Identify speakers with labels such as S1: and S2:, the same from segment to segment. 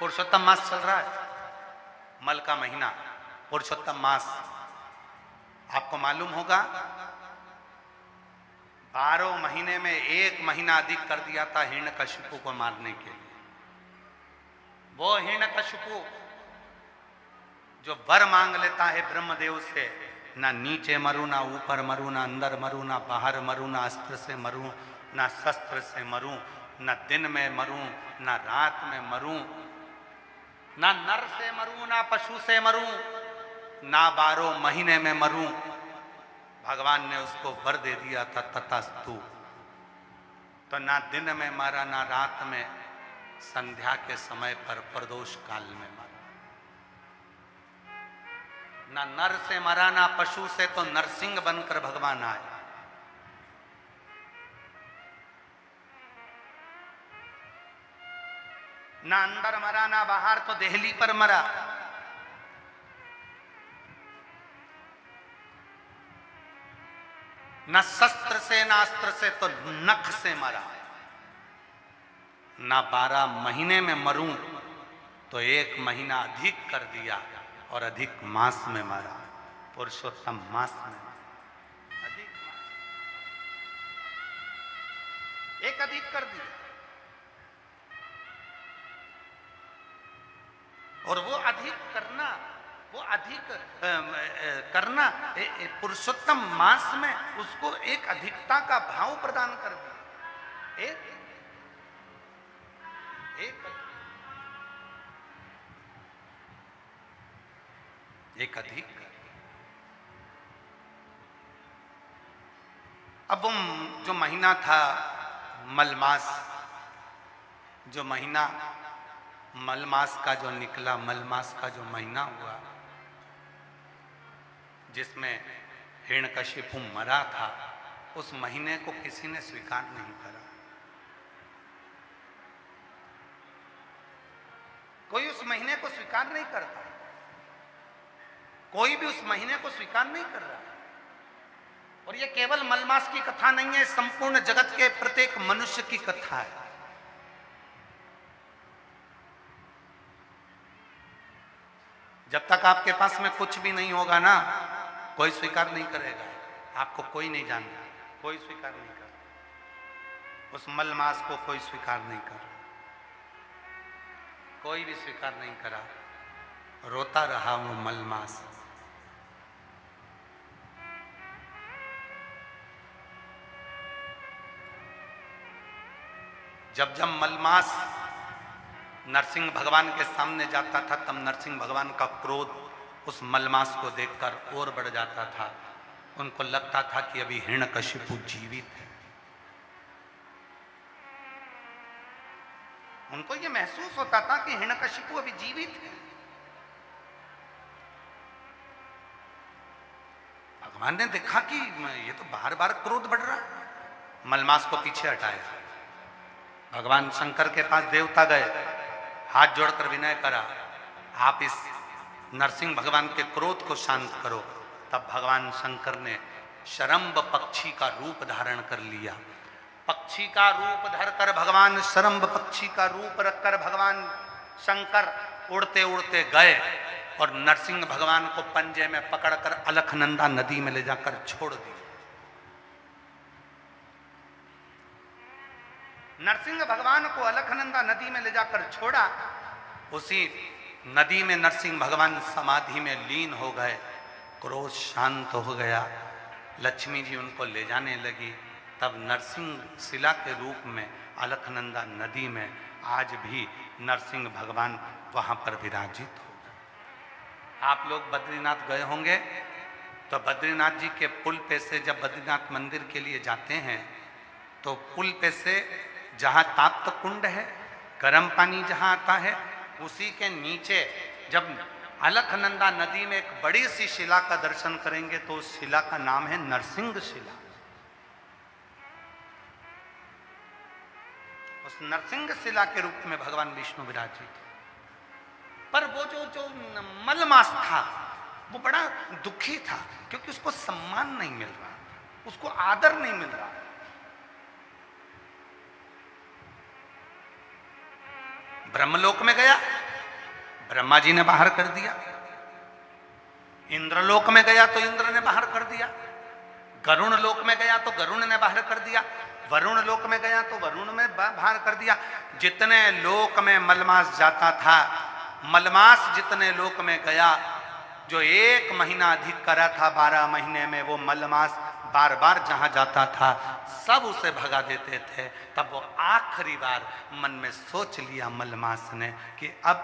S1: पुरुषोत्तम मास चल रहा है, मल का महीना पुरुषोत्तम मास। आपको मालूम होगा 12 महीने में 1 महीना अधिक कर दिया था हिरण्यकशिपु को मारने के लिए। वो हिरण्यकशिपु जो वर मांग लेता है ब्रह्मदेव से, ना नीचे मरूं, ना ऊपर मरूं, ना अंदर मरूं, ना बाहर मरूं, ना अस्त्र से मरूं, ना शस्त्र से मरूं, ना दिन में मरूं, ना रात में मरूं, ना नर से मरूं, ना पशु से मरूं, ना 12 महीने में मरूं। भगवान ने उसको वर दे दिया था तथास्तु। तो ना दिन में मारा, ना रात में, संध्या के समय पर प्रदोष काल में मारा। ना नर से मरा, ना पशु से, तो नरसिंह बनकर भगवान आए। ना अंदर मरा, ना बाहर, तो देहली पर मरा। ना शस्त्र से, ना अस्त्र से, तो नख से मरा। ना 12 महीने में मरूं, तो 1 महीना अधिक कर दिया और अधिक मास में मरा, पुरुषोत्तम मास में अधिक मास, एक अधिक कर दिया। और वो अधिक करना, वो अधिक करना पुरुषोत्तम मास में उसको एक अधिकता का भाव प्रदान कर दिया। एक अधिक। अब वो जो महीना था मलमास, जो महीना मलमास का जो निकला, मलमास का जो महीना हुआ, जिसमें हिरण्यकशिपु मरा था, उस महीने को किसी ने स्वीकार नहीं करा। कोई उस महीने को स्वीकार नहीं करता, कोई भी उस महीने को स्वीकार नहीं कर रहा। और ये केवल मलमास की कथा नहीं है, संपूर्ण जगत के प्रत्येक मनुष्य की कथा है। जब तक आपके पास में कुछ भी नहीं होगा ना, कोई स्वीकार नहीं करेगा। आपको कोई नहीं जानता, कोई स्वीकार नहीं कर, उस मलमास को कोई स्वीकार नहीं कर, कोई भी स्वीकार नहीं करा। रोता रहा वो मलमास। जब जब मलमास नरसिंह भगवान के सामने जाता था, तब नरसिंह भगवान का क्रोध उस मलमास को देखकर और बढ़ जाता था। उनको लगता था कि अभी हिरण्यकशिपु जीवित है। उनको यह महसूस होता था कि हिरण्यकशिपु अभी जीवित है। भगवान ने देखा कि ये तो बार बार क्रोध बढ़ रहा है, मलमास को पीछे हटाया। भगवान शंकर के पास देवता गए, हाथ जोड़कर विनय करा, आप इस नरसिंह भगवान के क्रोध को शांत करो। तब भगवान शंकर ने शरम्ब पक्षी का रूप धारण कर लिया। पक्षी का रूप धरकर भगवान, शरम्ब पक्षी का रूप रखकर भगवान शंकर उड़ते उड़ते गए और नरसिंह भगवान को पंजे में पकड़कर अलखनंदा नदी में ले जाकर छोड़ दिया। नरसिंह भगवान को अलखनंदा नदी में ले जाकर छोड़ा। उसी नदी में नरसिंह भगवान समाधि में लीन हो गए। क्रोध शांत हो गया। लक्ष्मी जी उनको ले जाने लगी। तब नरसिंह शिला के रूप में अलखनंदा नदी में आज भी नरसिंह भगवान वहां पर विराजित हो गए। आप लोग बद्रीनाथ गए होंगे तो बद्रीनाथ जी के पुल पे से जब बद्रीनाथ मंदिर के लिए जाते हैं तो पुल पे से जहाँ ताप्त कुंड है, गर्म पानी जहाँ आता है, उसी के नीचे जब अलखनंदा नदी में एक बड़ी सी शिला का दर्शन करेंगे तो उस शिला का नाम है नरसिंह शिला। उस नरसिंह शिला के रूप में भगवान विष्णु विराजित। पर वो जो मलमास था वो बड़ा दुखी था, क्योंकि उसको सम्मान नहीं मिल रहा, उसको आदर नहीं मिल रहा। ब्रह्मलोक में गया, ब्रह्मा जी ने बाहर कर दिया, इंद्रलोक में गया तो इंद्र ने बाहर कर दिया, गरुण लोक में गया तो गरुण ने बाहर कर दिया, वरुण लोक में गया तो वरुण में बाहर कर दिया। जितने लोक में मलमास जाता था, मलमास जितने लोक में गया, जो 1 महीना अधिक करा था 12 महीने में, वो मलमास बार बार जहां जाता था सब उसे भगा देते थे। तब वो आखिरी बार मन में सोच लिया मलमास ने कि अब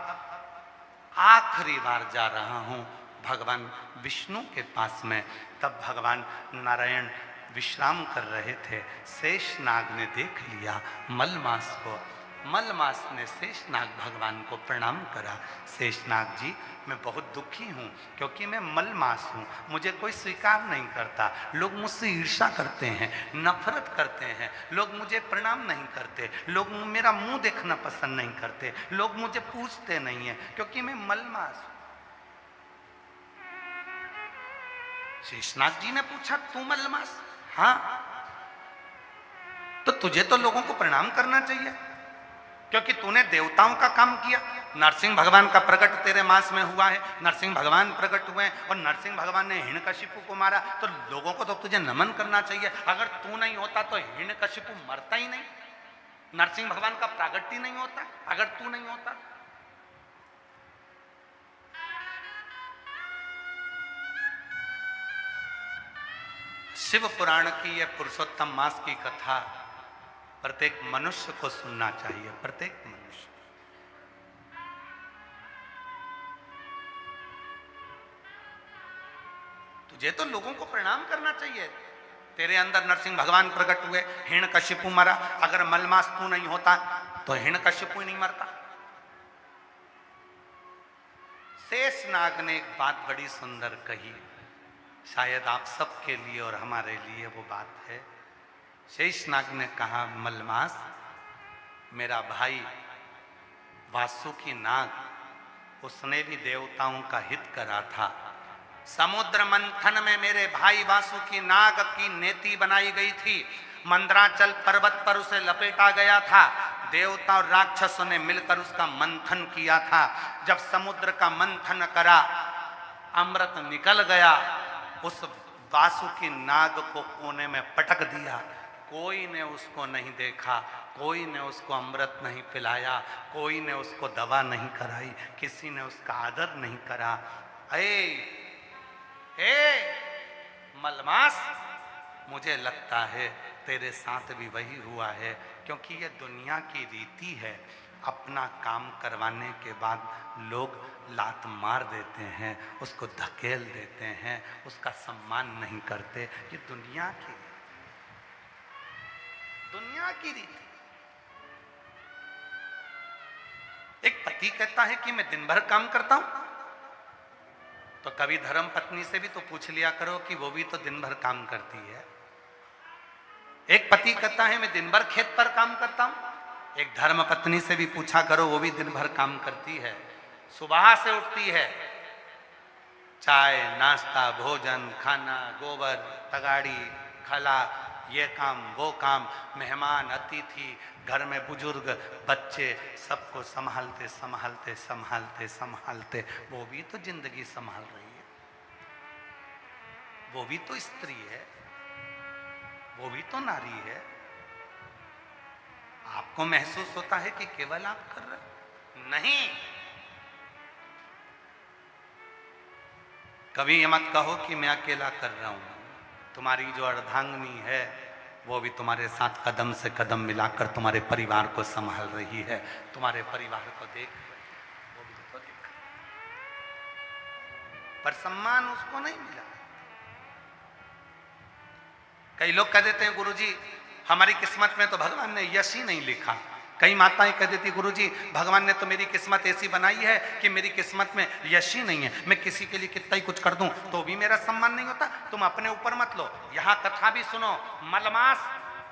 S1: आखिरी बार जा रहा हूं भगवान विष्णु के पास में। तब भगवान नारायण विश्राम कर रहे थे, शेषनाग ने देख लिया मलमास को। मलमास ने शेषनाग भगवान को प्रणाम करा, शेषनाग जी मैं बहुत दुखी हूँ क्योंकि मैं मलमास हूँ, मुझे कोई स्वीकार नहीं करता, लोग मुझसे ईर्ष्या करते हैं, नफरत करते हैं, लोग मुझे प्रणाम नहीं करते, लोग मेरा मुंह देखना पसंद नहीं करते, लोग मुझे पूछते नहीं हैं क्योंकि मैं मलमास हूँ। शेषनाग जी ने पूछा तू मलमास? हाँ। तो तुझे तो लोगों को प्रणाम करना चाहिए क्योंकि तूने देवताओं का काम किया। नरसिंह भगवान का प्रकट तेरे मास में हुआ है, नरसिंह भगवान प्रकट हुए हैं और नरसिंह भगवान ने हिरण्यकशिपु को मारा, तो लोगों को तो तुझे नमन करना चाहिए। अगर तू नहीं होता तो हिरण्यकशिपु मरता ही नहीं, नरसिंह भगवान का प्रागट्य ही नहीं होता अगर तू नहीं होता। शिव पुराण की यह पुरुषोत्तम मास की कथा प्रत्येक मनुष्य को सुनना चाहिए, प्रत्येक मनुष्य। तुझे तो लोगों को प्रणाम करना चाहिए। तेरे अंदर नरसिंह भगवान प्रकट हुए, हिरण्यकशिपु मरा, अगर मलमास तू नहीं होता तो हिरण्यकशिपु ही नहीं मरता। शेषनाग ने एक बात बड़ी सुंदर कही, शायद आप सबके लिए और हमारे लिए वो बात है। शेषनाग ने कहा मलमास, मेरा भाई वासुकी नाग, उसने भी देवताओं का हित करा था। समुद्र मंथन में मेरे भाई वासुकी नाग की नेति बनाई गई थी, मंदराचल पर्वत पर उसे लपेटा गया था, देवता और राक्षसों ने मिलकर उसका मंथन किया था। जब समुद्र का मंथन करा, अमृत निकल गया, उस वासुकी नाग को कोने में पटक दिया। कोई ने उसको नहीं देखा, कोई ने उसको अमृत नहीं पिलाया, कोई ने उसको दवा नहीं कराई, किसी ने उसका आदर नहीं करा। मलमास, मुझे लगता है तेरे साथ भी वही हुआ है, क्योंकि ये दुनिया की रीति है, अपना काम करवाने के बाद लोग लात मार देते हैं, उसको धकेल देते हैं, उसका सम्मान नहीं करते। ये दुनिया की रीति। एक पति कहता है कि मैं दिन भर काम करता हूं, तो कभी धर्म पत्नी से भी तो पूछ लिया करो कि वो भी तो दिन भर काम करती है। एक पति कहता है मैं दिन भर खेत पर काम करता हूं, एक धर्म पत्नी से भी पूछा करो, वो भी दिन भर काम करती है। सुबह से उठती है, चाय नाश्ता भोजन खाना, गोबर तगाड़ी खला, ये काम वो काम, मेहमान अतिथि, घर में बुजुर्ग बच्चे, सबको संभालते संभालते संभालते संभालते वो भी तो जिंदगी संभाल रही है, वो भी तो स्त्री है, वो भी तो नारी है। आपको महसूस होता है कि केवल आप कर रहे? नहीं। कभी ये मत कहो कि मैं अकेला कर रहा हूं। तुम्हारी जो अर्धांगिनी है वो भी तुम्हारे साथ कदम से कदम मिलाकर तुम्हारे परिवार को संभाल रही है, तुम्हारे परिवार को देख रही है, वो भी तो देख, पर सम्मान उसको नहीं मिला। कई लोग कह देते हैं गुरुजी हमारी किस्मत में तो भगवान ने यश ही नहीं लिखा। कई माताएं कह देती गुरुजी भगवान ने तो मेरी किस्मत ऐसी बनाई है कि मेरी किस्मत में यश ही नहीं है, मैं किसी के लिए कितना ही कुछ कर दूं तो भी मेरा सम्मान नहीं होता। तुम अपने ऊपर मत लो, यहाँ कथा भी सुनो। मलमास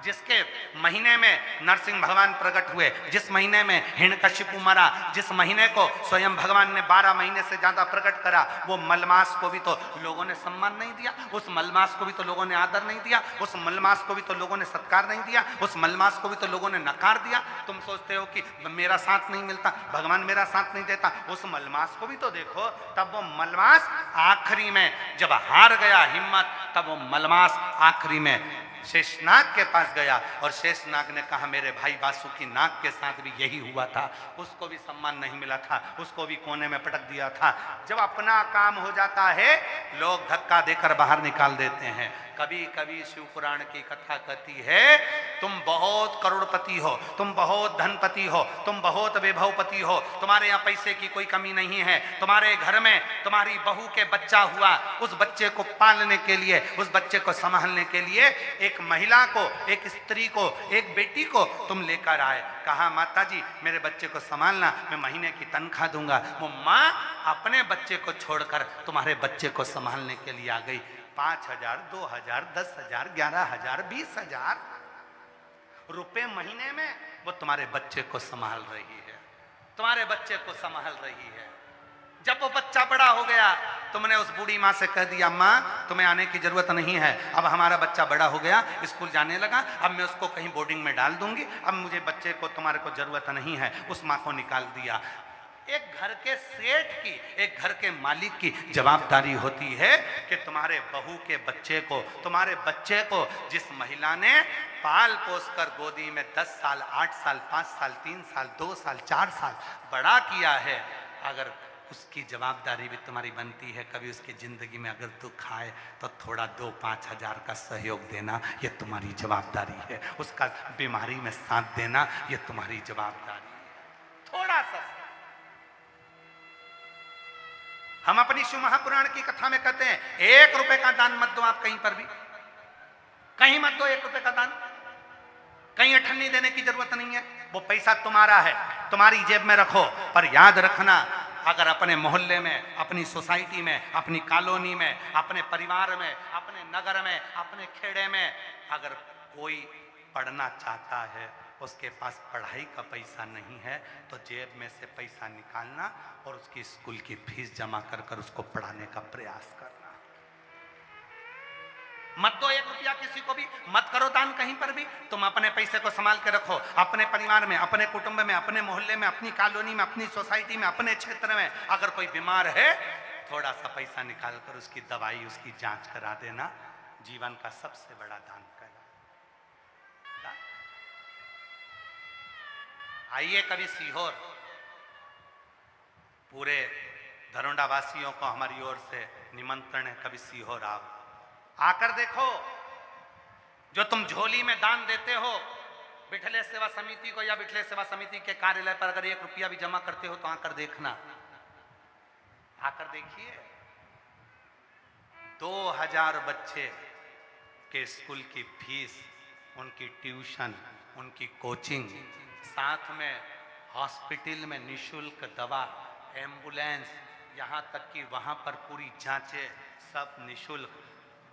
S1: जिसके महीने में नरसिंह भगवान प्रकट हुए, जिस महीने में हिरण्यकशिपु मरा, जिस महीने को स्वयं भगवान ने 12 महीने से ज्यादा प्रकट करा, वो मलमास को भी तो लोगों ने सम्मान नहीं दिया, उस मलमास को भी तो लोगों ने आदर नहीं दिया, उस मलमास को भी तो लोगों ने सत्कार नहीं दिया, उस मलमास को भी तो लोगों ने नकार दिया। तुम सोचते हो कि मेरा साथ नहीं मिलता, भगवान मेरा साथ नहीं देता, उस मलमास को भी तो देखो। तब वो मलमास आखिरी में जब हार गया हिम्मत, तब वो मलमास आखिरी में शेषनाग के पास गया और शेषनाग ने कहा मेरे भाई वासुकी नाग के साथ भी यही हुआ था, उसको भी सम्मान नहीं मिला था, उसको भी कोने में पटक दिया था। जब अपना काम हो जाता है लोग धक्का देकर बाहर निकाल देते हैं। कभी कभी शिव पुराण की कथा कहती है तुम बहुत करोड़पति हो, तुम बहुत धनपति हो, तुम बहुत वैभवपति हो, तुम्हारे यहाँ पैसे की कोई कमी नहीं है, तुम्हारे घर में तुम्हारी बहू के बच्चा हुआ, उस बच्चे को पालने के लिए, उस बच्चे को संभालने के लिए एक महिला को, एक स्त्री को, एक बेटी को तुम लेकर आए। कहा माता जी मेरे बच्चे को संभालना, मैं महीने की तनख्वाह दूंगा। वो माँ अपने बच्चे को छोड़कर तुम्हारे बच्चे को संभालने के लिए आ गई। 5,000, 2,000, 10,000, 11,000, 20,000 रुपए महीने में वो तुम्हारे बच्चे को संभाल रही है, तुम्हारे बच्चे को संभाल रही है। जब वो बच्चा बड़ा हो गया तुमने उस बूढ़ी माँ से कह दिया माँ तुम्हें आने की जरूरत नहीं है, अब हमारा बच्चा बड़ा हो गया, स्कूल जाने लगा, अब मैं उसको कहीं बोर्डिंग में डाल दूंगी, अब मुझे बच्चे को तुम्हारे को जरूरत नहीं है। उस माँ को निकाल दिया। एक घर के सेठ की, एक घर के मालिक की जवाबदारी होती है कि तुम्हारे बहू के बच्चे को, तुम्हारे बच्चे को जिस महिला ने पाल पोस कर गोदी में 10 साल, 8 साल, 5 साल, 3 साल, 2 साल, 4 साल बड़ा किया है, अगर उसकी जवाबदारी भी तुम्हारी बनती है। कभी उसकी जिंदगी में अगर दुख आए तो थोड़ा 2-5 हजार का सहयोग देना, ये तुम्हारी जवाबदारी है। उसका बीमारी में साथ देना, ये तुम्हारी जवाबदारी है। थोड़ा सा हम अपनी शिव महापुराण की कथा में कहते हैं 1 रुपए का दान मत दो। आप कहीं पर भी कहीं मत दो 1 रुपए का दान, कहीं अठन्नी देने की जरूरत नहीं है। वो पैसा तुम्हारा है, तुम्हारी जेब में रखो। पर याद रखना अगर अपने मोहल्ले में, अपनी सोसाइटी में, अपनी कॉलोनी में, अपने परिवार में, अपने नगर में, अपने खेड़े में अगर कोई पढ़ना चाहता है, उसके पास पढ़ाई का पैसा नहीं है, तो जेब में से पैसा निकालना और उसकी स्कूल की फीस जमा कर कर उसको पढ़ाने का प्रयास करना। मत दो 1 रुपया किसी को भी, मत करो दान कहीं पर भी। तुम अपने पैसे को संभाल के रखो, अपने परिवार में, अपने कुटुंब में, अपने मोहल्ले में, अपनी कॉलोनी में, अपनी सोसाइटी में, अपने क्षेत्र में अगर कोई बीमार है, थोड़ा सा पैसा निकाल कर उसकी दवाई, उसकी जांच करा देना जीवन का सबसे बड़ा दान कहलाता। आइए कभी सीहोर, पूरे धरोंडा वासियों को हमारी ओर से निमंत्रण है, कभी सीहोर आओ, आकर देखो जो तुम झोली में दान देते हो बिठले सेवा समिति को या बिठले सेवा समिति के कार्यालय पर अगर 1 रुपया भी जमा करते हो तो आकर देखना, आकर देखिए 2000 बच्चे के स्कूल की फीस, उनकी ट्यूशन, उनकी कोचिंग, साथ में हॉस्पिटल में निशुल्क दवा, एम्बुलेंस, यहाँ तक कि वहाँ पर पूरी जांचें सब निशुल्क,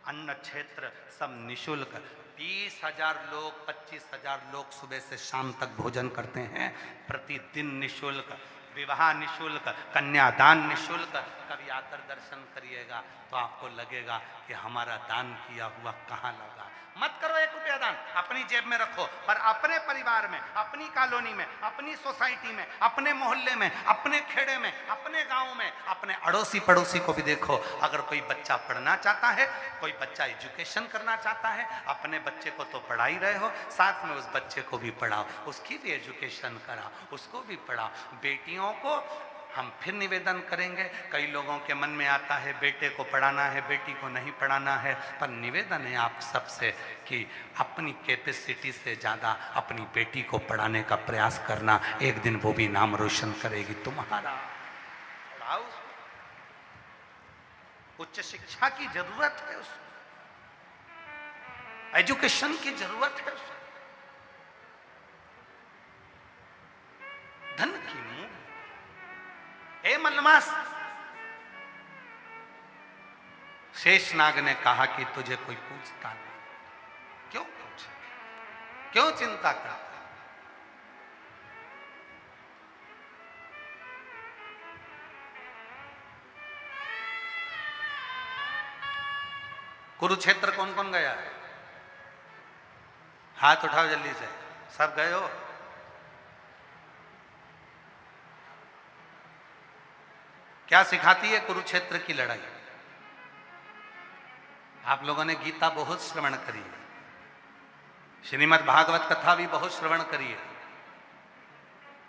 S1: अन्न क्षेत्र सब निशुल्क। 20,000 लोग, 25,000 लोग सुबह से शाम तक भोजन करते हैं, प्रतिदिन निशुल्क, विवाह निशुल्क, कन्यादान निशुल्क। कभी आकर दर्शन करिएगा तो आपको लगेगा कि हमारा दान किया हुआ कहाँ लगा। मत करो 1 रुपया दान, अपनी जेब में रखो, पर अपने परिवार में, अपनी कॉलोनी में, अपनी सोसाइटी में, अपने मोहल्ले में, अपने खेड़े में, अपने गांव में, अपने अड़ोसी पड़ोसी को भी देखो। अगर कोई बच्चा पढ़ना चाहता है, कोई बच्चा एजुकेशन करना चाहता है, अपने बच्चे को तो पढ़ा ही रहे हो, साथ में उस बच्चे को भी पढ़ाओ, उसकी भी एजुकेशन कराओ, उसको भी पढ़ाओ। बेटियों को हम फिर निवेदन करेंगे, कई लोगों के मन में आता है बेटे को पढ़ाना है, बेटी को नहीं पढ़ाना है, पर निवेदन है आप सबसे कि अपनी कैपेसिटी से ज़्यादा अपनी बेटी को पढ़ाने का प्रयास करना, एक दिन वो भी नाम रोशन करेगी तुम्हारा। पढ़ाओ, उच्च शिक्षा की जरूरत है, उसको एजुकेशन की जरूरत है, उसको धन की मुंह। हे मलमास, शेषनाग ने कहा कि तुझे कोई पूछता नहीं। क्यों पूछे? क्यों चिंता करता है? कुरुक्षेत्र कौन कौन गया है? हाथ उठाओ जल्दी से। सब गए हो? क्या सिखाती है कुरुक्षेत्र की लड़ाई? आप लोगों ने गीता बहुत श्रवण करी है, श्रीमद् भागवत कथा भी बहुत श्रवण करी है,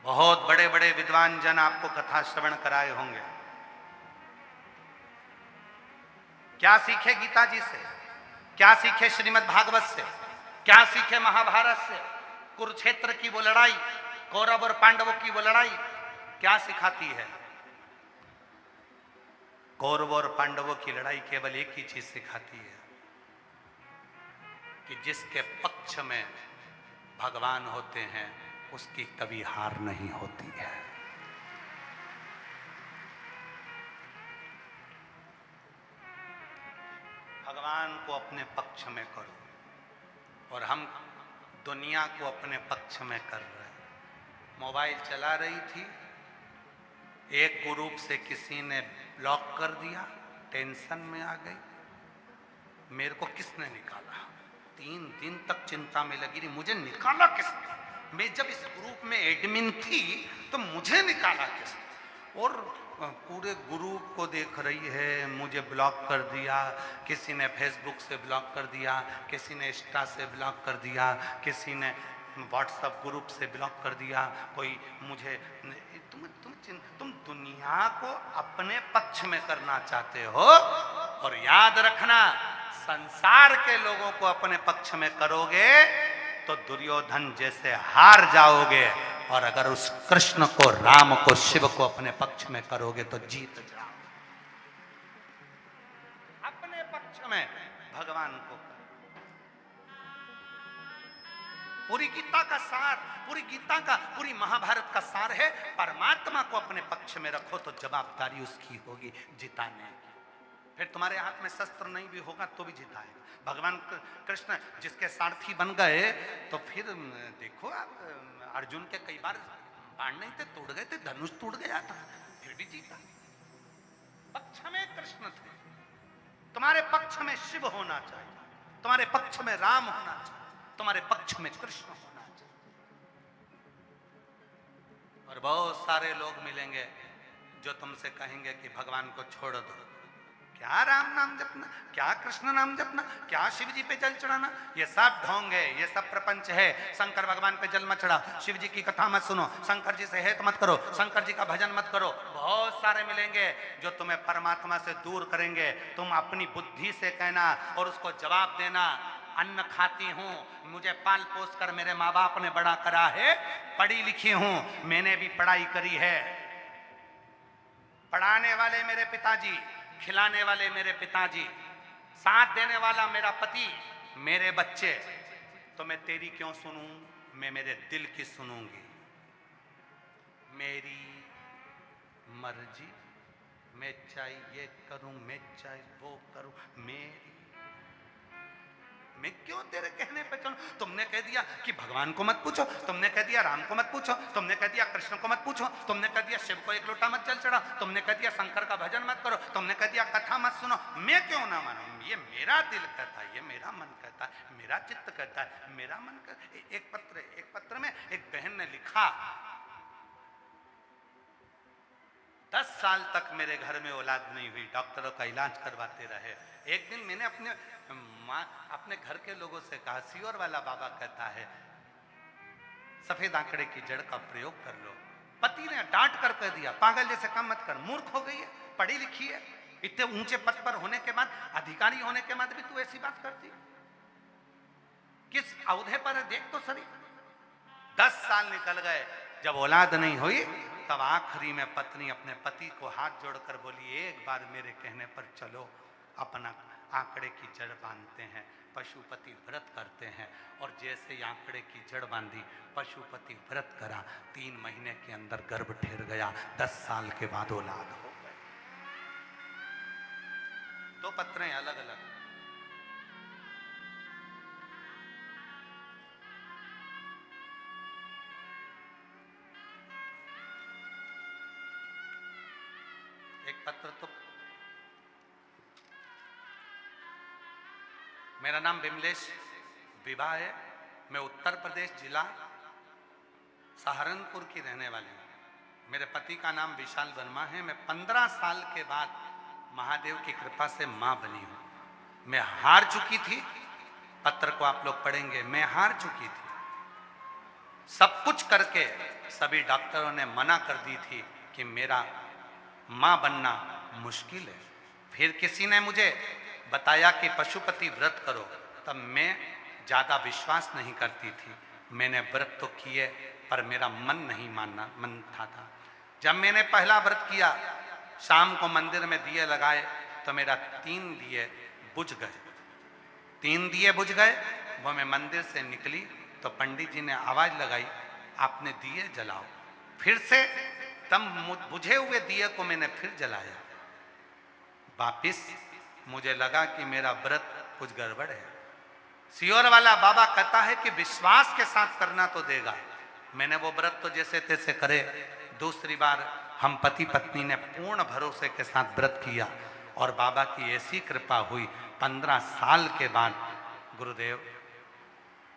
S1: बहुत बड़े बड़े विद्वान जन आपको कथा श्रवण कराए होंगे। क्या सीखे गीता जी से? क्या सीखे श्रीमद् भागवत से? क्या सीखे महाभारत से? कुरुक्षेत्र की वो लड़ाई, कौरव और पांडवों की वो लड़ाई क्या सिखाती है? कौरव और पांडवों की लड़ाई केवल एक ही चीज सिखाती है कि जिसके पक्ष में भगवान होते हैं उसकी कभी हार नहीं होती है। भगवान को अपने पक्ष में करो, और हम दुनिया को अपने पक्ष में कर रहे हैं। मोबाइल चला रही थी, एक ग्रुप से किसी ने ब्लॉक कर दिया, टेंशन में आ गई। मेरे को किसने निकाला? 3 दिन तक चिंता में लगी रही, मुझे निकाला किसने? मैं जब इस ग्रुप में एडमिन थी तो मुझे निकाला किसने? और पूरे ग्रुप को देख रही है, मुझे ब्लॉक कर दिया, किसी ने फेसबुक से ब्लॉक कर दिया, किसी ने इंस्टा से ब्लॉक कर दिया, किसी ने व्हाट्सएप ग्रुप से ब्लॉक कर दिया, कोई मुझे तुम दुनिया को अपने पक्ष में करना चाहते हो। और याद रखना, संसार के लोगों को अपने पक्ष में करोगे तो दुर्योधन जैसे हार जाओगे, और अगर उस कृष्ण को, राम को, शिव को अपने पक्ष में करोगे तो जीत जाओ। अपने पक्ष में भगवान को। पूरी गीता का सार, पूरी गीता का, पूरी महाभारत का सार है, परमात्मा को अपने पक्ष में रखो तो जवाबदारी उसकी होगी जिताने की। फिर तुम्हारे हाथ में शस्त्र नहीं भी होगा तो भी जिताएगा। भगवान कृष्ण जिसके सारथी बन गए तो फिर देखो आप, अर्जुन के कई बार बाण नहीं थे, टूट गए थे, धनुष टूट गया था, फिर भी जीता। पक्ष में कृष्ण थे। तुम्हारे पक्ष में शिव होना चाहिए, तुम्हारे पक्ष में राम होना चाहिए, तुम्हारे पक्ष में कृष्ण होना चाहिए। और बहुत सारे लोग मिलेंगे जो तुमसे कहेंगे कि भगवान को छोड़ दो, क्या राम नाम जपना, क्या कृष्ण नाम जपना, क्या शिव जी पे जल चढ़ाना, ये सब ढोंग है, ये सब प्रपंच है। शंकर भगवान पे जल मत चढ़ा, शिव जी की कथा मत सुनो, शंकर जी से हेत मत करो, शंकर जी का भजन मत करो। बहुत सारे मिलेंगे जो तुम्हें परमात्मा से दूर करेंगे। तुम अपनी बुद्धि से कहना और उसको जवाब देना, अन्न खाती हूँ, मुझे पाल पोस कर मेरे माँ बाप ने बड़ा करा है, पढ़ी लिखी हूँ, मैंने भी पढ़ाई करी है, पढ़ाने वाले मेरे पिताजी, खिलाने वाले मेरे पिताजी, साथ देने वाला मेरा पति, मेरे बच्चे, तो मैं तेरी क्यों सुनूं? मैं मेरे दिल की सुनूंगी। मेरी मर्जी, मैं चाहे ये करूं, मैं चाहे वो करूं, मेरी, मैं क्यों तेरे कहने पे चलूं? तुमने कह दिया कि भगवान को मत पूछो, तुमने कह दिया राम को मत पूछो, तुमने कह दिया कृष्ण को मत पूछो, तुमने कह दिया शिव को एक लोटा मत जल चढ़ाओ, तुमने कह दिया शंकर का भजन मत करो, तुमने कह दिया कथा मत सुनो, मैं क्यों ना मानूं? ये मेरा दिल कहता है, ये मेरा मन कहता है, मेरा चित्त कहता है, मेरा मन कहता। एक पत्र में एक बहन ने लिखा, 10 साल तक मेरे घर में औलाद नहीं हुई, डॉक्टरों का इलाज करवाते रहे। एक दिन मैंने अपने घर के लोगों से कहा, सियोर वाला बाबा कहता है सफेद आंकड़े की जड़ का प्रयोग कर लो। पति ने डांट कर कह दिया, पागल जैसे काम मत कर, मूर्ख हो गई है, पढ़ी लिखी है, इतने ऊंचे पद पर होने के बाद, अधिकारी होने के बाद भी तू ऐसी बात करती, किस औहदे पर देख तो सही। 10 साल निकल गए, जब औलाद नहीं हुई तब आखिरी में पत्नी अपने पति को हाथ जोड़कर बोली, एक बार मेरे कहने पर चलो, अपना आंकड़े की जड़ बांधते हैं, पशुपति व्रत करते हैं। और जैसे ही आंकड़े की जड़ बांधी, पशुपति व्रत करा, 3 महीने के अंदर गर्भ ठहर गया, 10 साल के बाद औलाद हो गए। 2 पत्र पत्रें अलग अलग। एक पत्र तो मेरा नाम विमलेश विभा है। मैं उत्तर प्रदेश जिला सहारनपुर की रहने वाली हूँ। मेरे पति का नाम विशाल वर्मा है। मैं 15 साल के बाद महादेव की कृपा से मां बनी हूँ। मैं हार चुकी थी, पत्र को आप लोग पढ़ेंगे, मैं हार चुकी थी। सब कुछ करके सभी डॉक्टरों ने मना कर दी थी कि मेरा मां बनना मुश्किल है। फिर किसी ने मुझे बताया कि पशुपति व्रत करो, तब मैं ज्यादा विश्वास नहीं करती थी। मैंने व्रत तो किए पर मेरा मन नहीं मानता था। जब मैंने पहला व्रत किया, शाम को मंदिर में दिए लगाए तो मेरा 3 दिए बुझ गए। 3 दिए बुझ गए। वो मैं मंदिर से निकली तो पंडित जी ने आवाज लगाई, आपने दिए जलाओ। फिर से तब बुझे हुए दिए को मैंने फिर जलाया। वापिस मुझे लगा कि मेरा व्रत कुछ गड़बड़ है। सियोर वाला बाबा कहता है कि विश्वास के साथ करना तो देगा। मैंने वो व्रत तो जैसे तैसे करे। दूसरी बार हम पति पत्नी ने पूर्ण भरोसे के साथ व्रत किया और बाबा की ऐसी कृपा हुई। 15 साल के बाद गुरुदेव,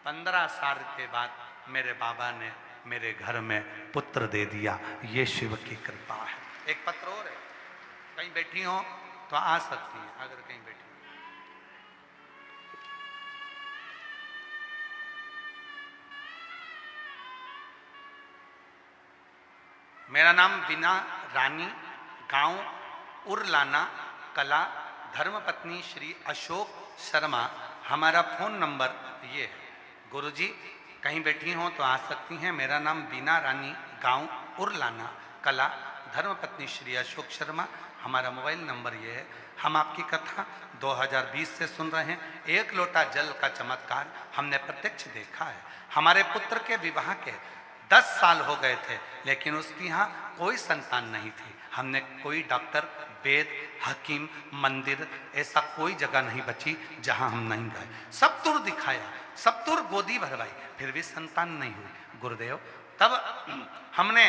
S1: 15 साल के बाद मेरे बाबा ने मेरे घर में पुत्र दे दिया। ये शिव की कृपा है। एक पत्र और है, कहीं बैठी हो तो आ सकती है, अगर कहीं बैठी। मेरा नाम बीना रानी, गांव उरलाना कला, धर्मपत्नी श्री अशोक शर्मा। हमारा फोन नंबर ये है। गुरुजी कहीं बैठी हो तो आ सकती हैं। मेरा नाम बीना रानी, गांव उरलाना कला, धर्मपत्नी श्री अशोक शर्मा। हमारा मोबाइल नंबर ये है। हम आपकी कथा 2020 से सुन रहे हैं। 1 लोटा जल का चमत्कार हमने प्रत्यक्ष देखा है। हमारे पुत्र के विवाह के 10 साल हो गए थे, लेकिन उसकी यहाँ कोई संतान नहीं थी। हमने कोई डॉक्टर, वेद, हकीम, मंदिर, ऐसा कोई जगह नहीं बची जहां हम नहीं गए। सब तुर दिखाया, सब तुर गोदी भरवाई, फिर भी संतान नहीं हुई। गुरुदेव, तब हमने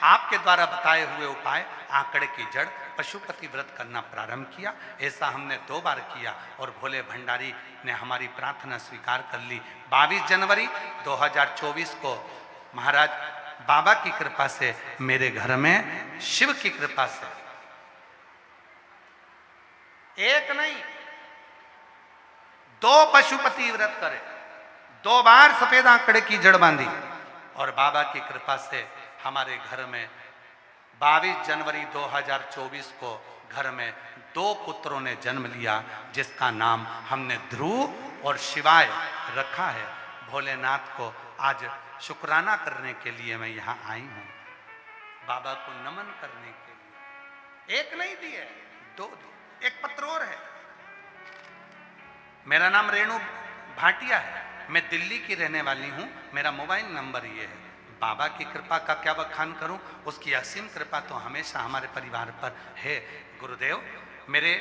S1: आपके द्वारा बताए हुए उपाय, आंकड़े की जड़, पशुपति व्रत करना प्रारंभ किया। ऐसा हमने 2 बार किया और भोले भंडारी ने हमारी प्रार्थना स्वीकार कर ली। 22 जनवरी 2024 को महाराज बाबा की कृपा से, मेरे घर में शिव की कृपा से, एक नहीं 2 पशुपति व्रत करे, 2 बार सफेद आंकड़े की जड़ बांधी और बाबा की कृपा से हमारे घर में 22 जनवरी 2024 को घर में 2 पुत्रों ने जन्म लिया, जिसका नाम हमने ध्रुव और शिवाय रखा है। भोलेनाथ को आज शुक्राना करने के लिए मैं यहाँ आई हूँ, बाबा को नमन करने के लिए। एक नहीं दिए, 2 दिए। एक पत्र और है। मेरा नाम रेणु भाटिया है। मैं दिल्ली की रहने वाली हूँ। मेरा मोबाइल नंबर ये है। बाबा की कृपा का क्या बखान करूं, उसकी असीम कृपा तो हमेशा हमारे परिवार पर है। गुरुदेव, मेरे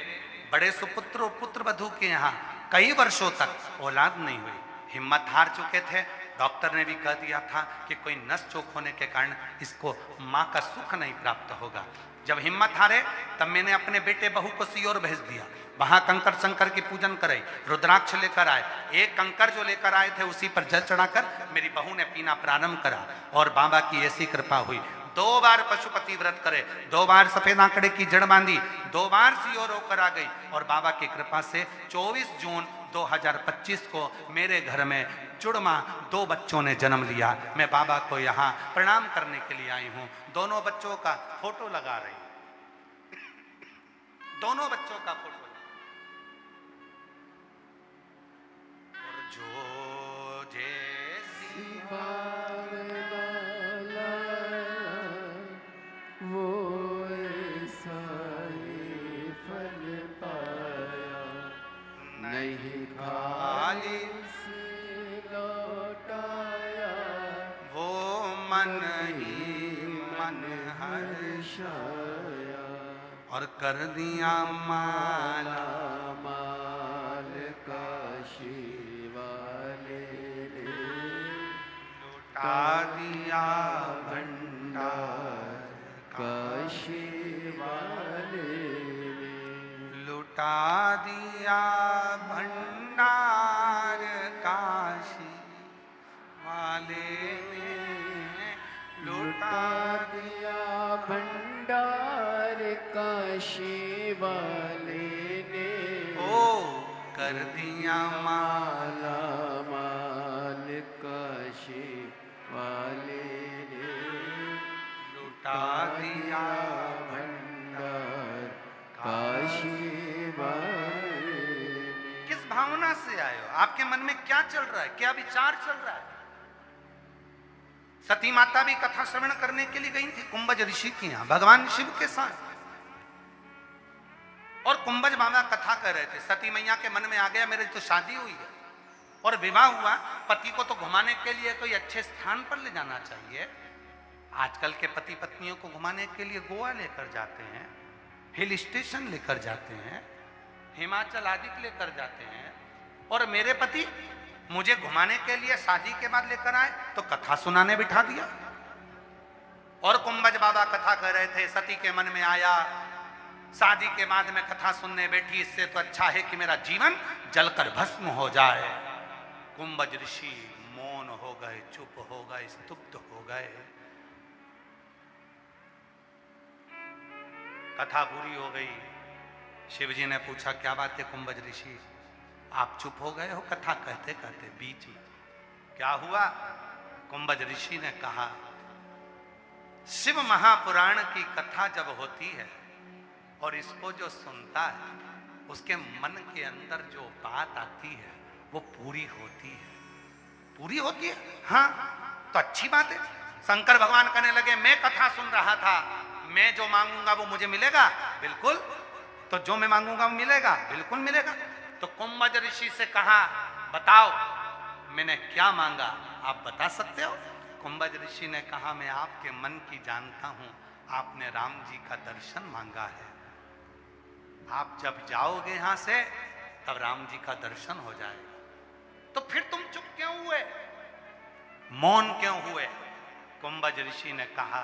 S1: बड़े सुपुत्र और पुत्र वधू के यहाँ कई वर्षों तक औलाद नहीं हुई। हिम्मत हार चुके थे। डॉक्टर ने भी कह दिया था कि कोई नस चोक होने के कारण इसको माँ का सुख नहीं प्राप्त होगा। जब हिम्मत हारे तब मैंने अपने बेटे बहू को सियोर भेज दिया। वहां कंकर शंकर की पूजन कराई, रुद्राक्ष लेकर आए। एक कंकर जो लेकर आए थे उसी पर जल चढ़ाकर मेरी बहू ने पीना प्रारंभ करा और बाबा की ऐसी कृपा हुई। 2 बार पशुपति व्रत करे, 2 बार सफेद आंकड़े की जड़ बांधी, 2 बार सियोर होकर आ गई और बाबा की कृपा से 24 जून 2025 को मेरे घर में जुड़मा 2 बच्चों ने जन्म लिया। मैं बाबा को यहाँ प्रणाम करने के लिए आई हूँ। दोनों बच्चों का फोटो लगा रही हूँ, दोनों बच्चों का फोटो। और जो जैसी
S2: वो ऐसा ही फल पाया, नहीं खाली से लौटाया,
S1: वो मन ही मन
S2: हर्षाया,
S1: और कर दिया माला
S2: माल का शिवाले ले,
S1: लुटा दिया
S2: भंडार का काशी वाले ने
S1: लुटा दिया भंडार काशी वाले ने,
S2: लुटा दिया भंडार काशी वाले ने
S1: ओ कर दिया
S2: माला माल काशी वाले ने
S1: लुटा दिया
S2: भंडार काशी वाले ने।
S1: किस भावना से आए हो? आपके मन में क्या चल रहा है, क्या विचार चल रहा है? सती माता भी कथा श्रवण करने के लिए गई थी कुंभज ऋषि के यहाँ भगवान शिव के साथ, और कुंभज बाबा कथा कर रहे थे। सती मैया के मन में आ गया मेरी तो शादी हुई है और विवाह हुआ, पति को तो घुमाने के लिए कोई अच्छे स्थान पर ले जाना चाहिए। आजकल के पति पत्नियों को घुमाने के लिए गोवा लेकर जाते हैं, हिल स्टेशन लेकर जाते हैं, हिमाचल आदि लेकर जाते हैं, और मेरे पति मुझे घुमाने के लिए शादी के बाद लेकर आए तो कथा सुनाने बिठा दिया। और कुंभज बाबा कथा कर रहे थे, सती के मन में आया शादी के बाद में कथा सुनने बैठी, इससे तो अच्छा है कि मेरा जीवन जलकर भस्म हो जाए। कुंभज ऋषि मौन हो गए, चुप हो गए, स्तब्ध हो गए। कथा पूरी हो गई। शिवजी ने पूछा क्या बात है कुंभज ऋषि, आप चुप हो गए हो कथा कहते कहते बीच में, क्या हुआ? कुंभज ऋषि ने कहा शिव महापुराण की कथा जब होती है और इसको जो सुनता है उसके मन के अंदर जो बात आती है वो पूरी होती है। पूरी होती है? हाँ, तो अच्छी बात है। शंकर भगवान कहने लगे मैं कथा सुन रहा था, मैं जो मांगूंगा वो मुझे मिलेगा? बिल्कुल। तो जो मैं मांगूंगा वो मिलेगा? बिल्कुल मिलेगा। तो कुंभज ऋषि से कहा बताओ मैंने क्या मांगा, आप बता सकते हो? कुंभज ऋषि ने कहा मैं आपके मन की जानता हूं, आपने राम जी का दर्शन मांगा है। आप जब जाओगे यहां से तब राम जी का दर्शन हो जाएगा। तो फिर तुम चुप क्यों हुए, मौन क्यों हुए? कुंभज ऋषि ने कहा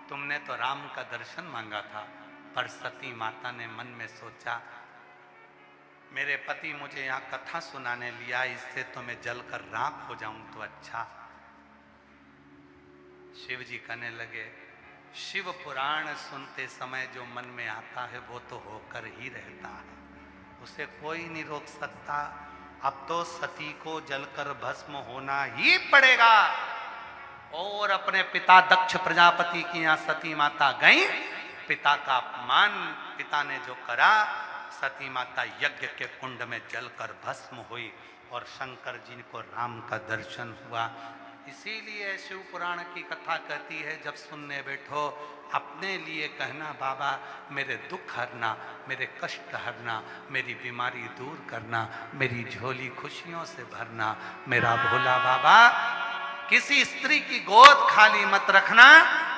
S1: तुमने तो राम का दर्शन मांगा था, पर सती माता ने मन में सोचा मेरे पति मुझे यहाँ कथा सुनाने लिया, इससे तो मैं जलकर राख हो जाऊं तो अच्छा। शिव जी कहने लगे शिव पुराण सुनते समय जो मन में आता है वो तो होकर ही रहता है, उसे कोई नहीं रोक सकता। अब तो सती को जलकर भस्म होना ही पड़ेगा। और अपने पिता दक्ष प्रजापति की यहाँ सती माता गई, पिता का अपमान पिता ने जो करा, सती माता यज्ञ के कुंड में जलकर भस्म हुई और शंकर जी को राम का दर्शन हुआ। इसीलिए शिव पुराण की कथा कहती है जब सुनने बैठो अपने लिए कहना बाबा मेरे दुख हरना, मेरे कष्ट हरना, मेरी बीमारी दूर करना, मेरी झोली खुशियों से भरना मेरा भोला बाबा। किसी स्त्री की गोद खाली मत रखना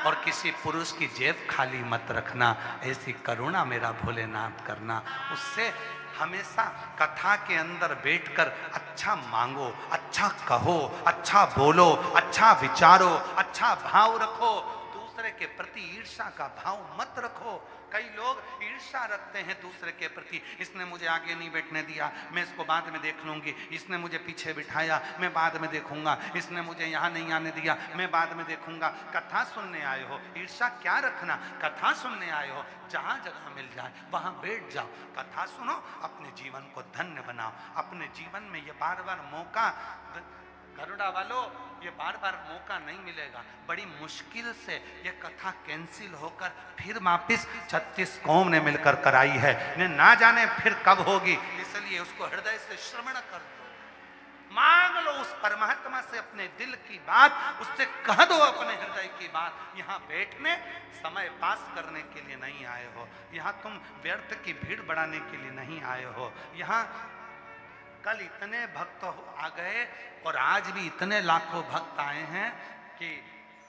S1: और किसी पुरुष की जेब खाली मत रखना, ऐसी करुणा मेरा भोलेनाथ करना। उससे हमेशा कथा के अंदर बैठकर अच्छा मांगो, अच्छा कहो, अच्छा बोलो, अच्छा विचारो, अच्छा भाव रखो, दूसरे के प्रति ईर्ष्या का भाव मत रखो। कई लोग ईर्ष्या रखते हैं दूसरे के प्रति, इसने मुझे आगे नहीं बैठने दिया, मैं इसको बाद में देख लूंगी, इसने मुझे पीछे बिठाया, मैं बाद में देखूंगा, इसने मुझे यहाँ नहीं आने दिया, मैं बाद में देखूंगा। कथा सुनने आए हो, ईर्ष्या क्या रखना? कथा सुनने आए हो, जहाँ जगह मिल जाए वहाँ बैठ जाओ, कथा सुनो, अपने जीवन को धन्य बनाओ। अपने जीवन में ये बार बार मौका, गरुड़ा वालों, ये बार बार मौका नहीं मिलेगा। बड़ी मुश्किल से ये कथा कैंसिल होकर फिर वापिस 36 कौम ने मिलकर कराई है, ने ना जाने फिर कब होगी, इसलिए उसको हृदय से श्रवण कर दो, मांग लो उस परमात्मा से अपने दिल की बात, उससे कह दो अपने हृदय की बात। यहाँ बैठने समय पास करने के लिए नहीं आए हो, यहाँ तुम व्यर्थ की भीड़ बढ़ाने के लिए नहीं आए हो। यहाँ कल इतने भक्त आ गए और आज भी इतने लाखों भक्त आए हैं कि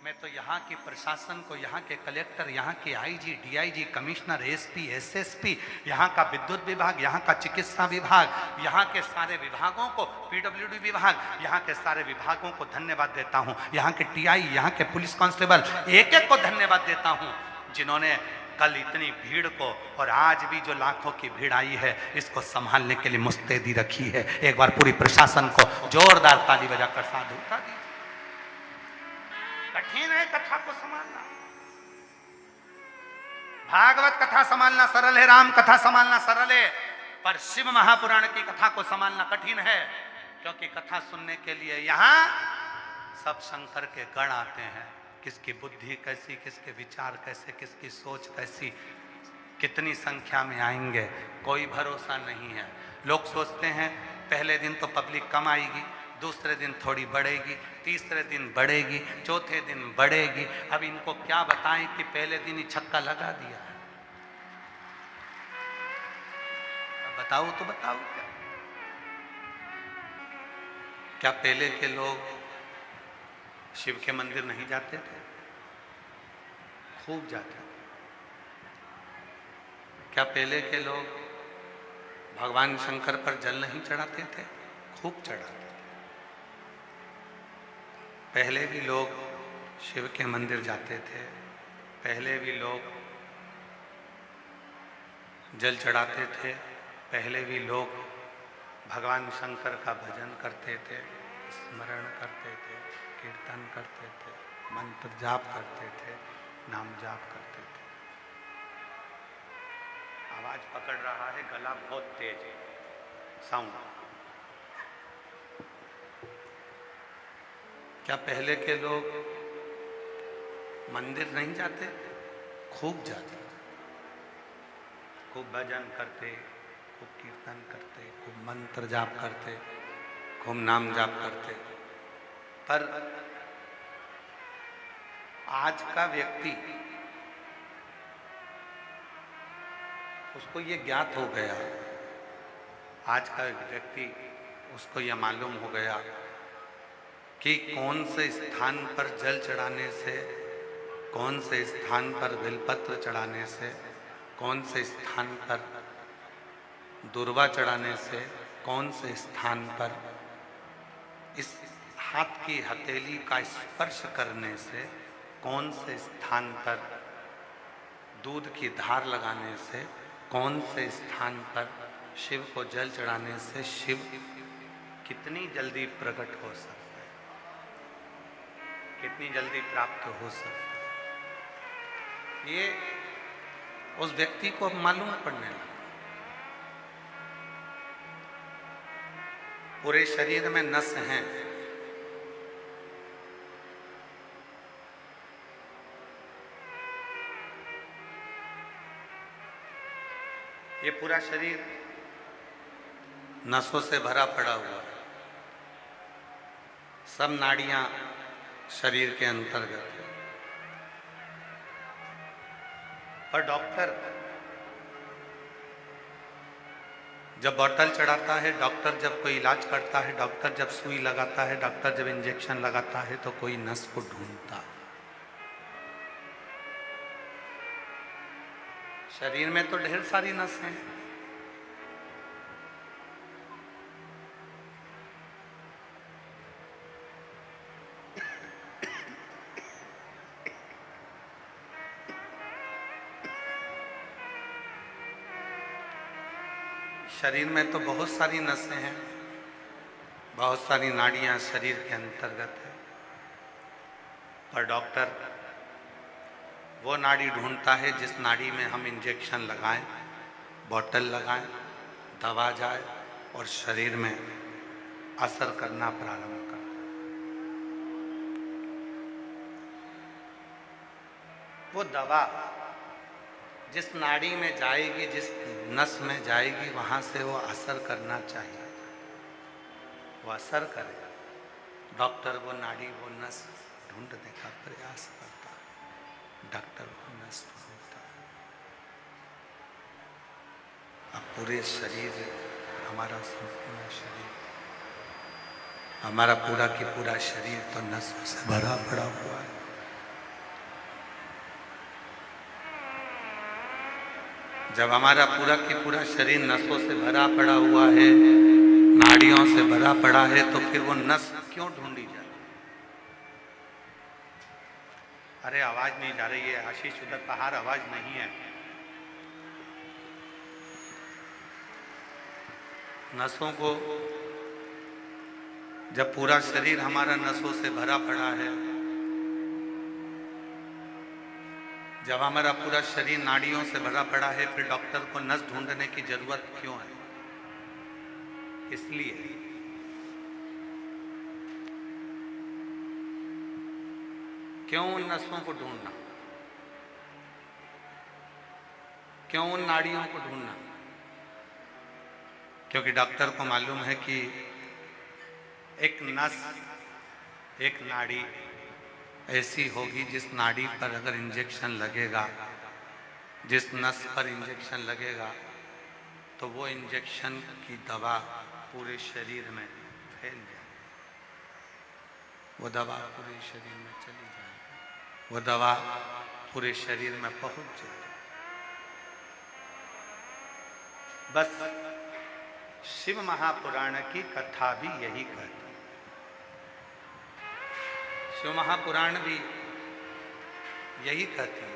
S1: मैं तो यहाँ की प्रशासन को, यहाँ के कलेक्टर, यहाँ के IG, DIG, commissioner, SP, SSP, यहाँ का विद्युत विभाग, यहाँ का चिकित्सा विभाग, यहाँ के सारे विभागों को, पीडब्ल्यूडी विभाग, यहाँ के सारे विभागों को धन्यवाद देता हूँ। यहाँ के टीआई, यहाँ के पुलिस कांस्टेबल, एक एक को धन्यवाद देता हूँ जिन्होंने कल इतनी भीड़ को और आज भी जो लाखों की भीड़ आई है, इसको संभालने के लिए मुस्तैदी रखी है। एक बार पूरी प्रशासन को जोरदार ताली बजाकर साधुता दीजिए। कठिन है कथा को संभालना, भागवत कथा संभालना सरल है, राम कथा संभालना सरल है, पर शिव महापुराण की कथा को संभालना कठिन है। क्योंकि कथा सुनने के लिए यहां सब शंकर के गण आते हैं। किसकी बुद्धि कैसी, किसके विचार कैसे, किसकी सोच कैसी, कितनी संख्या में आएंगे, कोई भरोसा नहीं है। लोग सोचते हैं पहले दिन तो पब्लिक कम आएगी, दूसरे दिन थोड़ी बढ़ेगी, तीसरे दिन बढ़ेगी, चौथे दिन बढ़ेगी। अब इनको क्या बताएं कि पहले दिन ही छक्का लगा दिया है। बताओ तो बताओ क्या पहले के लोग शिव के मंदिर नहीं जाते थे? खूब जाते थे। क्या पहले के लोग भगवान शंकर पर जल नहीं चढ़ाते थे? खूब चढ़ाते थे। पहले भी लोग शिव के मंदिर जाते थे, पहले भी लोग जल चढ़ाते थे, पहले भी लोग भगवान शंकर का भजन करते थे, स्मरण करते थे, कीर्तन करते थे, मंत्र जाप करते थे, नाम जाप करते थे। आवाज पकड़ रहा है, गला बहुत तेज है, साउंड। क्या पहले के लोग मंदिर नहीं जाते? खूब जाते, खूब भजन करते, खूब कीर्तन करते, खूब मंत्र जाप करते, खूब नाम जाप करते। पर आज का व्यक्ति, उसको ये ज्ञात हो गया, आज का व्यक्ति उसको यह मालूम हो गया कि कौन से स्थान पर जल चढ़ाने से, कौन से स्थान पर बेलपत्र चढ़ाने से, कौन से स्थान पर दुर्वा चढ़ाने से, कौन से स्थान पर इस हाथ की हथेली का स्पर्श करने से, कौन से स्थान पर दूध की धार लगाने से, कौन से स्थान पर शिव को जल चढ़ाने से शिव कितनी जल्दी प्रकट हो सकता है, कितनी जल्दी प्राप्त हो सकता है, ये उस व्यक्ति को मालूम पड़ने लगा। पूरे शरीर में नस हैं, ये पूरा शरीर नसों से भरा पड़ा हुआ है। सब नाड़ियां शरीर के अंतर्गत है। पर डॉक्टर जब बॉटल चढ़ाता है, डॉक्टर जब कोई इलाज करता है, डॉक्टर जब सुई लगाता है, डॉक्टर जब इंजेक्शन लगाता है, तो कोई नस को ढूंढता है। शरीर में तो ढेर सारी नस हैं, शरीर में तो बहुत सारी नसें हैं, बहुत सारी नाड़ियां शरीर के अंतर्गत है। पर डॉक्टर वो नाड़ी ढूंढता है जिस नाड़ी में हम इंजेक्शन लगाएं, बॉटल लगाएं, दवा जाए और शरीर में असर करना प्रारंभ कर। वो दवा जिस नाड़ी में जाएगी, जिस नस में जाएगी, वहां से वो असर करना चाहिए, वो असर करेगा। डॉक्टर वो नाड़ी, वो नस ढूंढने का प्रयास करता है, डॉक्टर वो नस ढूंढता है। अब पूरे शरीर, हमारा संपूर्ण शरीर, हमारा पूरा की पूरा शरीर तो नसों से भरा पड़ा हुआ है। जब हमारा पूरा की पूरा शरीर नसों से भरा पड़ा हुआ है, नाड़ियों से भरा पड़ा है, तो फिर वो नस क्यों ढूंढी जाए? अरे आवाज नहीं जा रही है आशीष, उधर बाहर आवाज नहीं है। नसों को, जब पूरा शरीर हमारा नसों से भरा पड़ा है, जब हमारा पूरा शरीर नाड़ियों से भरा पड़ा है, फिर डॉक्टर को नस ढूंढने की जरूरत क्यों है? इसलिए क्यों उन नसों को ढूंढना, क्यों उन नाड़ियों को ढूंढना? क्योंकि डॉक्टर को मालूम है कि एक नस, एक नाड़ी ऐसी होगी जिस नाड़ी पर अगर इंजेक्शन लगेगा, जिस नस पर इंजेक्शन लगेगा, तो वो इंजेक्शन की दवा पूरे शरीर में फैल जाए, वो दवा पूरे शरीर में चली जाए, वो दवा पूरे शरीर में पहुंच जाए। बस शिव महापुराण की कथा भी यही कहती है। शिव महापुराण भी यही कहती है,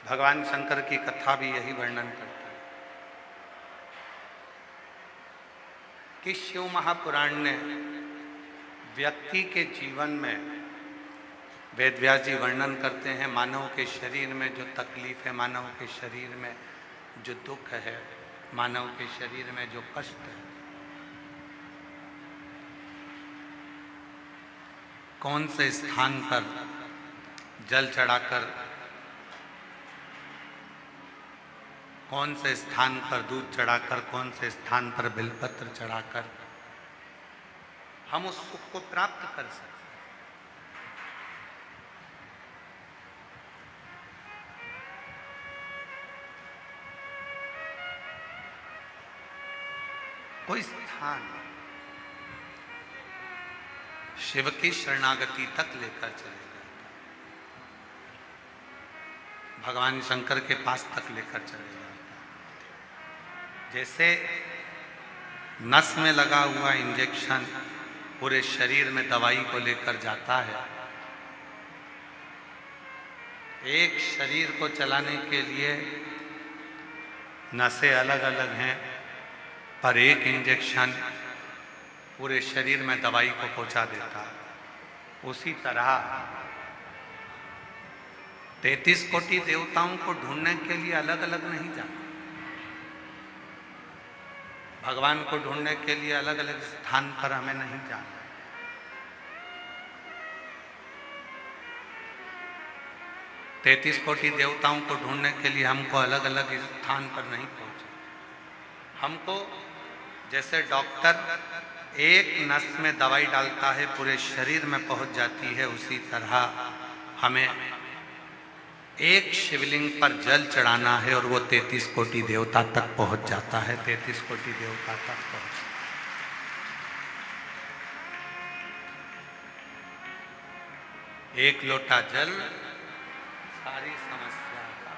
S1: भगवान शंकर की कथा भी यही वर्णन करती है कि शिव महापुराण ने व्यक्ति के जीवन में, वेद व्यास जी वर्णन करते हैं, मानव के शरीर में जो तकलीफ है, मानव के शरीर में जो दुख है, मानव के शरीर में जो कष्ट है, कौन से स्थान पर जल चढ़ाकर, कौन से स्थान पर दूध चढ़ाकर, कौन से स्थान पर बिलपत्र चढ़ाकर हम उस सुख को प्राप्त कर सकते। कोई स्थान शिव की शरणागति तक लेकर चले गए, भगवान शंकर के पास तक लेकर चले गए। जैसे नस में लगा हुआ इंजेक्शन पूरे शरीर में दवाई को लेकर जाता है, एक शरीर को चलाने के लिए नसें अलग अलग हैं, पर एक इंजेक्शन पूरे शरीर में दवाई को पहुंचा देता है। उसी तरह 33 कोटि देवताओं को ढूंढने के लिए अलग अलग नहीं जाना, भगवान को ढूंढने के लिए अलग अलग स्थान पर हमें नहीं जाना। तैतीस कोटि देवताओं को ढूंढने के लिए हमको अलग अलग स्थान पर नहीं पहुंचे। हमको जैसे डॉक्टर एक नस में दवाई डालता है, पूरे शरीर में पहुंच जाती है, उसी तरह हमें एक शिवलिंग पर जल चढ़ाना है और वो 33 कोटि देवता तक पहुंच जाता है, 33 कोटि देवता तक पहुंच। एक लोटा जल सारी समस्या का।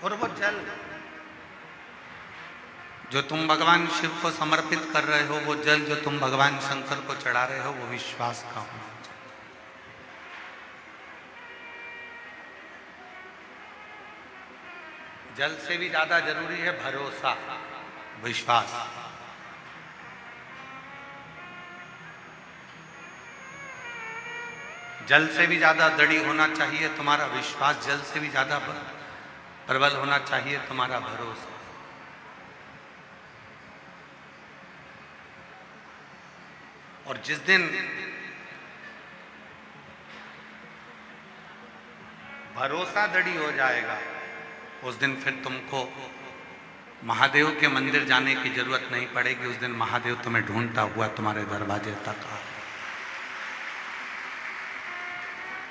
S1: और वो जल जो तुम भगवान शिव को समर्पित कर रहे हो, वो जल जो तुम भगवान शंकर को चढ़ा रहे हो, वो विश्वास का होना चाहिए। जल से भी ज्यादा जरूरी है भरोसा, विश्वास। जल से भी ज्यादा दृढ़ होना चाहिए तुम्हारा विश्वास, जल से भी ज्यादा प्रबल होना चाहिए तुम्हारा भरोसा। और जिस दिन भरोसा दृढ़ हो जाएगा, उस दिन फिर तुमको महादेव के मंदिर जाने की जरूरत नहीं पड़ेगी। उस दिन महादेव तुम्हें ढूंढता हुआ तुम्हारे दरवाजे तक आ,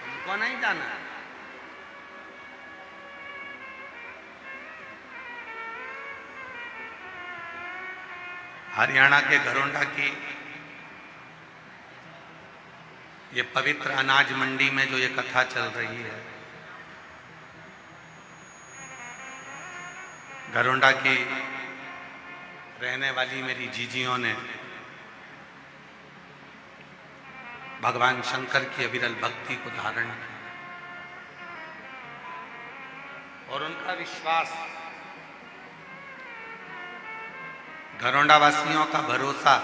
S1: तुमको नहीं जाना। हरियाणा के घरोंडा की ये पवित्र अनाज मंडी में जो ये कथा चल रही है, घरोंडा की रहने वाली मेरी जीजियों ने भगवान शंकर की अविरल भक्ति को धारण किया। और उनका विश्वास, घरौंडा वासियों का भरोसा,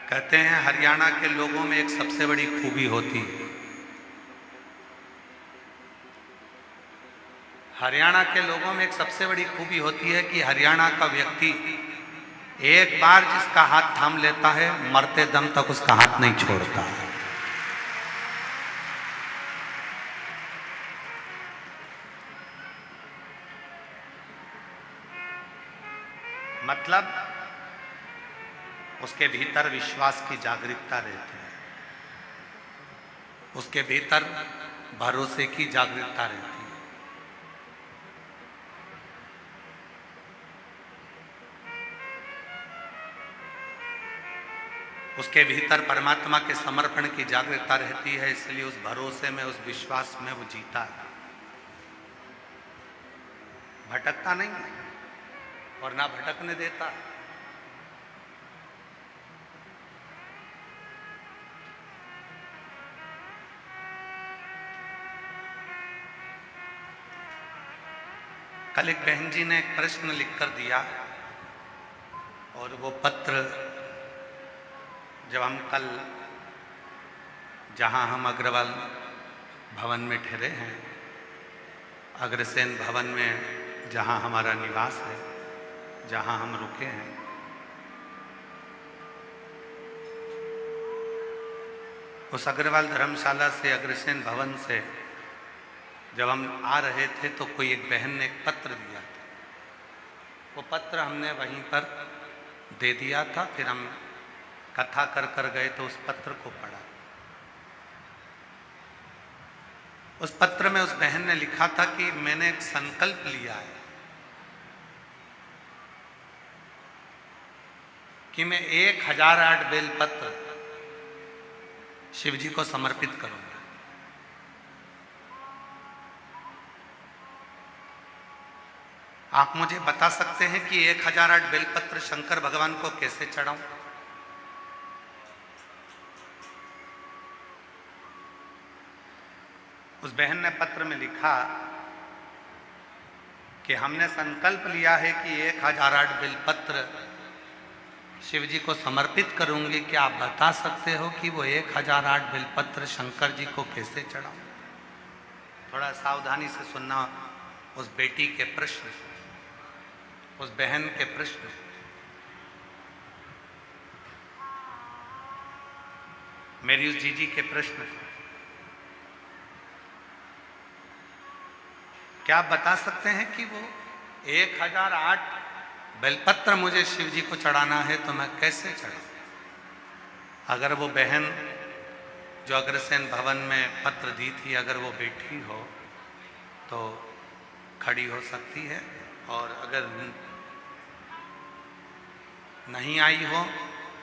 S1: कहते हैं हरियाणा के लोगों में एक सबसे बड़ी खूबी होती है। हरियाणा के लोगों में एक सबसे बड़ी खूबी होती है कि हरियाणा का व्यक्ति एक बार जिसका हाथ थाम लेता है, मरते दम तक उसका हाथ नहीं छोड़ता है। मतलब उसके भीतर विश्वास की जागरूकता रहती है, उसके भीतर भरोसे की जागरूकता रहती है। उसके भीतर परमात्मा के समर्पण की जागरूकता रहती है, इसलिए उस भरोसे में, उस विश्वास में वो जीता है, भटकता नहीं है और ना भटकने देता। कल एक बहन जी ने एक प्रश्न लिखकर दिया और वो पत्र जब हम कल जहां हम अग्रवाल भवन में ठहरे हैं, अग्रसेन भवन में जहां हमारा निवास है, जहां हम रुके हैं, उस अग्रवाल धर्मशाला से, अग्रसेन भवन से जब हम आ रहे थे तो कोई एक बहन ने एक पत्र दिया था। वो पत्र हमने वहीं पर दे दिया था। फिर हम कथा कर गए तो उस पत्र को पढ़ा। उस पत्र में उस बहन ने लिखा था कि मैंने एक संकल्प लिया है कि मैं 1008 बेलपत्र शिव जी को समर्पित करूंगा। आप मुझे बता सकते हैं कि 1008 बेलपत्र शंकर भगवान को कैसे चढ़ाऊं? उस बहन ने पत्र में लिखा कि हमने संकल्प लिया है कि 1008 बेलपत्र शिव जी को समर्पित करूंगी। क्या आप बता सकते हो कि वो 1008 बेलपत्र शंकर जी को कैसे चढ़ाऊं? थोड़ा सावधानी से सुनना उस बेटी के प्रश्न, उस बहन के प्रश्न। मेरी उस जीजी के प्रश्न। क्या आप बता सकते हैं कि वो 1008 बेलपत्र मुझे शिव जी को चढ़ाना है तो मैं कैसे चढ़ाऊं? अगर वो बहन जो अग्रसेन भवन में पत्र दी थी, अगर वो बैठी हो तो खड़ी हो सकती है, और अगर नहीं आई हो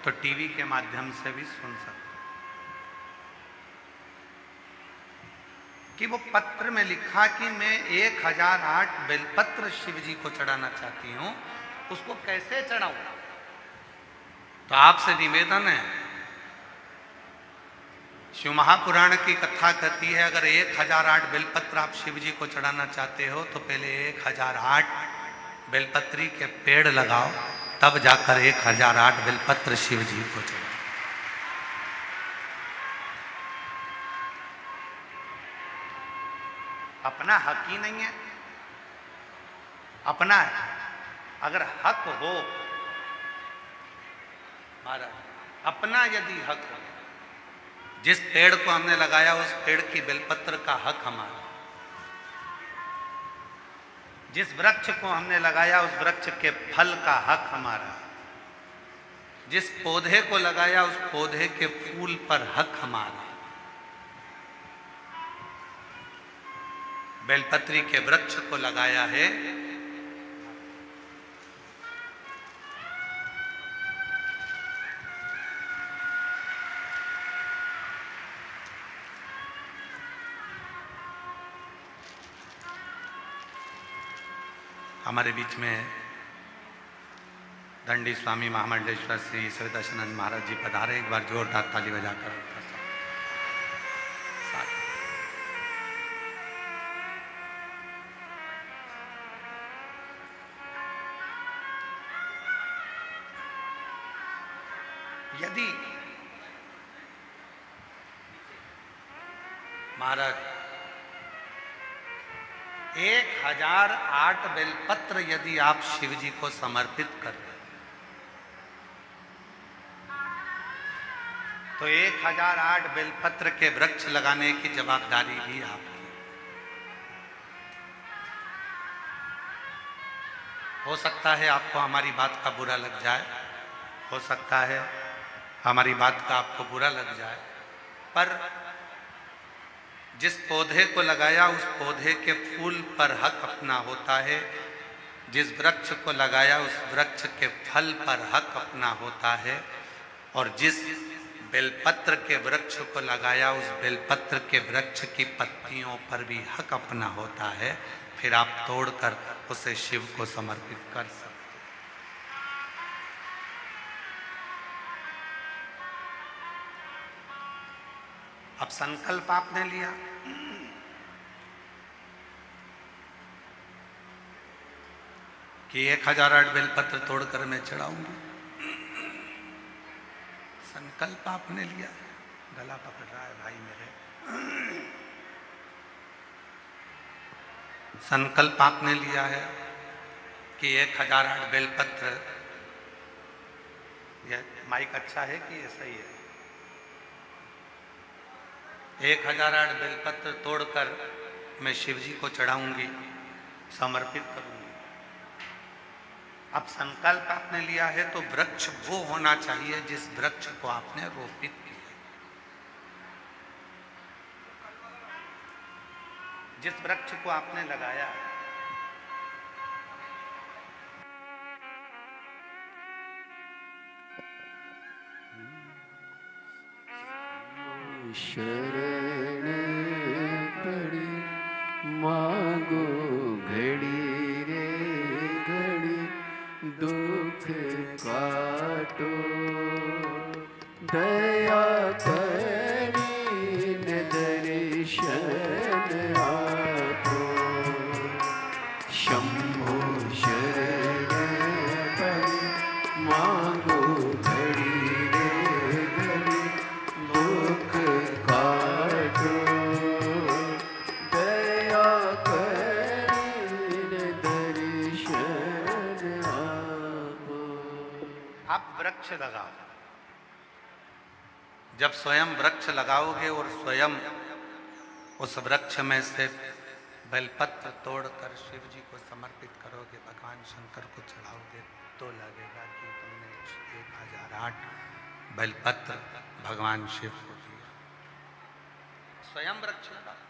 S1: तो टीवी के माध्यम से भी सुन सकती है। कि वो पत्र में लिखा कि मैं 1008 बेलपत्र शिव जी को चढ़ाना चाहती हूं, उसको कैसे चढ़ाऊं? तो आपसे निवेदन है, शिव महापुराण की कथा कहती है अगर 1008 बेलपत्र आप शिव जी को चढ़ाना चाहते हो तो पहले 1008 बेलपत्री के पेड़ लगाओ, तब जाकर 1008 बेलपत्र शिव जी को चढ़ाओ। अपना हक ही नहीं है, अपना है। अगर हक हो महाराज, अपना यदि हक हो, जिस पेड़ को हमने लगाया उस पेड़ की बेलपत्र का हक हमारा, जिस वृक्ष को हमने लगाया उस वृक्ष के फल का हक हमारा, जिस पौधे को लगाया उस पौधे के फूल पर हक हमारा। बेलपत्री के वृक्ष को लगाया है, हमारे बीच में दंडी स्वामी महामंडलेश्वर श्री सवितानंद महाराज जी पधारे। एक बार जोरदार ताली बजाकर यदि महाराज 1008 बेलपत्र यदि आप शिव जी को समर्पित कर रहे तो 1008 बेलपत्र के वृक्ष लगाने की जवाबदारी भी आपकी। हो सकता है आपको हमारी बात का बुरा लग जाए, हो सकता है हमारी बात का आपको बुरा लग जाए, पर जिस पौधे को लगाया उस पौधे के फूल पर हक अपना होता है, जिस वृक्ष को लगाया उस वृक्ष के फल पर हक अपना होता है, और जिस बेलपत्र के वृक्ष को लगाया उस बेलपत्र के वृक्ष की पत्तियों पर भी हक अपना होता है। फिर आप तोड़कर उसे शिव को समर्पित कर सकते। अब संकल्प आपने लिया, कि 1008 बेलपत्र तोड़कर मैं चढ़ाऊंगी। संकल्प आपने लिया, गला पकड़ रहा है भाई मेरे। संकल्प आपने लिया है कि 1008 बेलपत्र, यह माइक अच्छा है कि ऐसा ही है? 1008 बेलपत्र तोड़कर मैं शिव जी को चढ़ाऊंगी, समर्पित करूंगी। अब संकल्प आपने लिया है तो वृक्ष वो होना चाहिए जिस वृक्ष को आपने रोपित किया, जिस वृक्ष को आपने लगाया।
S2: शरण पड़ी मांगो घड़ी रे घड़ी, दुख काटो दया करी न दर्शन आपो। शंभो शरण पड़ी मांगो घड़ी रे घड़ी, दुख काटो दया करी न दर्शन आपो।
S1: आप वृक्ष लगाओ। जब स्वयं वृक्ष लगाओगे और स्वयं उस वृक्ष में से बेलपत्र तोड़कर शिव जी को समर्पित करोगे, भगवान शंकर को चढ़ाओगे, तो लगेगा कि तुमने 1008 बेलपत्र भगवान शिव को दिया। स्वयं वृक्ष लगाओ।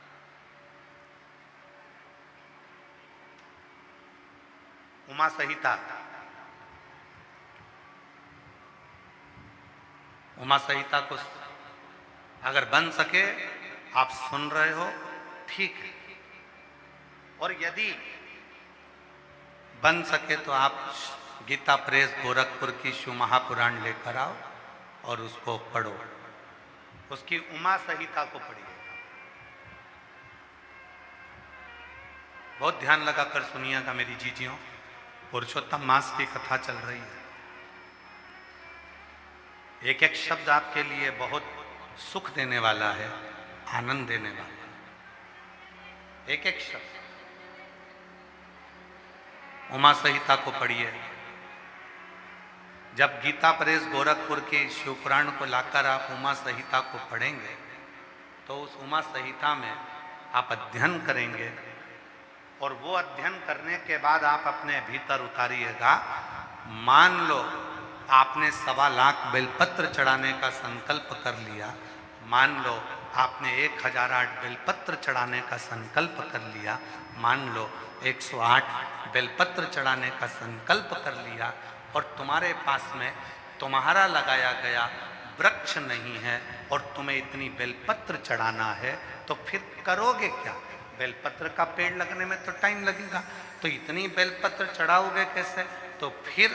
S1: उमा संहिता, उमा संहिता को अगर बन सके, आप सुन रहे हो ठीक है, और यदि बन सके तो आप गीता प्रेस गोरखपुर की शिव महापुराण लेकर आओ और उसको पढ़ो, उसकी उमा संहिता को पढ़िए। बहुत ध्यान लगाकर सुनिएगा मेरी जीजियों। पुरुषोत्तम मास की कथा चल रही है। एक एक शब्द आपके लिए बहुत सुख देने वाला है, आनंद देने वाला है। एक एक शब्द उमा संहिता को पढ़िए। जब गीता प्रेस गोरखपुर के शिव पुराण को लाकर आप उमा संहिता को पढ़ेंगे तो उस उमा संहिता में आप अध्ययन करेंगे, और वो अध्ययन करने के बाद आप अपने भीतर उतारिएगा। मान लो आपने 1.25 लाख बेलपत्र चढ़ाने का संकल्प कर लिया, मान लो आपने 1008 बेलपत्र चढ़ाने का संकल्प कर लिया, मान लो 108 बेलपत्र चढ़ाने का संकल्प कर लिया, और तुम्हारे पास में तुम्हारा लगाया गया वृक्ष नहीं है और तुम्हें इतनी बेलपत्र चढ़ाना है, तो फिर करोगे क्या? बेलपत्र का पेड़ लगने में तो टाइम लगेगा, तो इतनी बेलपत्र चढ़ाओगे कैसे? तो फिर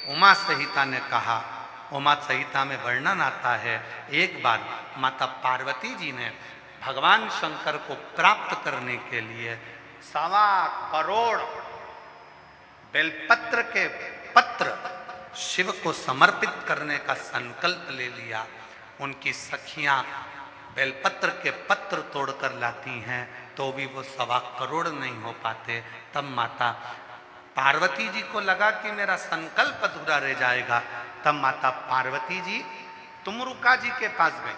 S1: उमा संहिता ने कहा, उमा संहिता में वर्णन आता है, एक बार माता पार्वती जी ने भगवान शंकर को प्राप्त करने के लिए 1.25 करोड़ बेलपत्र के पत्र शिव को समर्पित करने का संकल्प ले लिया। उनकी सखियां बेलपत्र के पत्र तोड़कर लाती हैं तो भी वो 1.25 करोड़ नहीं हो पाते। तब माता पार्वती जी को लगा कि मेरा संकल्प अधूरा रह जाएगा। तब माता पार्वती जी तुमरुका जी के पास गई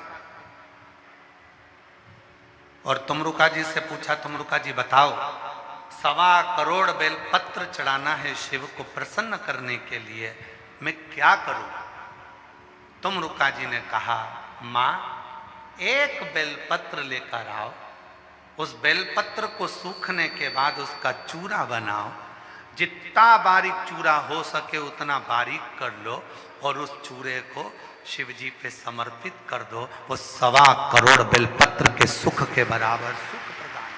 S1: और तुमरुका जी से पूछा, तुमरुका जी बताओ 1.25 करोड़ बेलपत्र चढ़ाना है शिव को प्रसन्न करने के लिए, मैं क्या करूं? तुमरुका जी ने कहा, मां एक बेलपत्र लेकर आओ, उस बेलपत्र को सूखने के बाद उसका चूरा बनाओ, जितना बारीक चूरा हो सके उतना बारीक कर लो और उस चूरे को शिव जी पे समर्पित कर दो। वो 1.25 करोड़ बेलपत्र के सुख के बराबर सुख प्रदान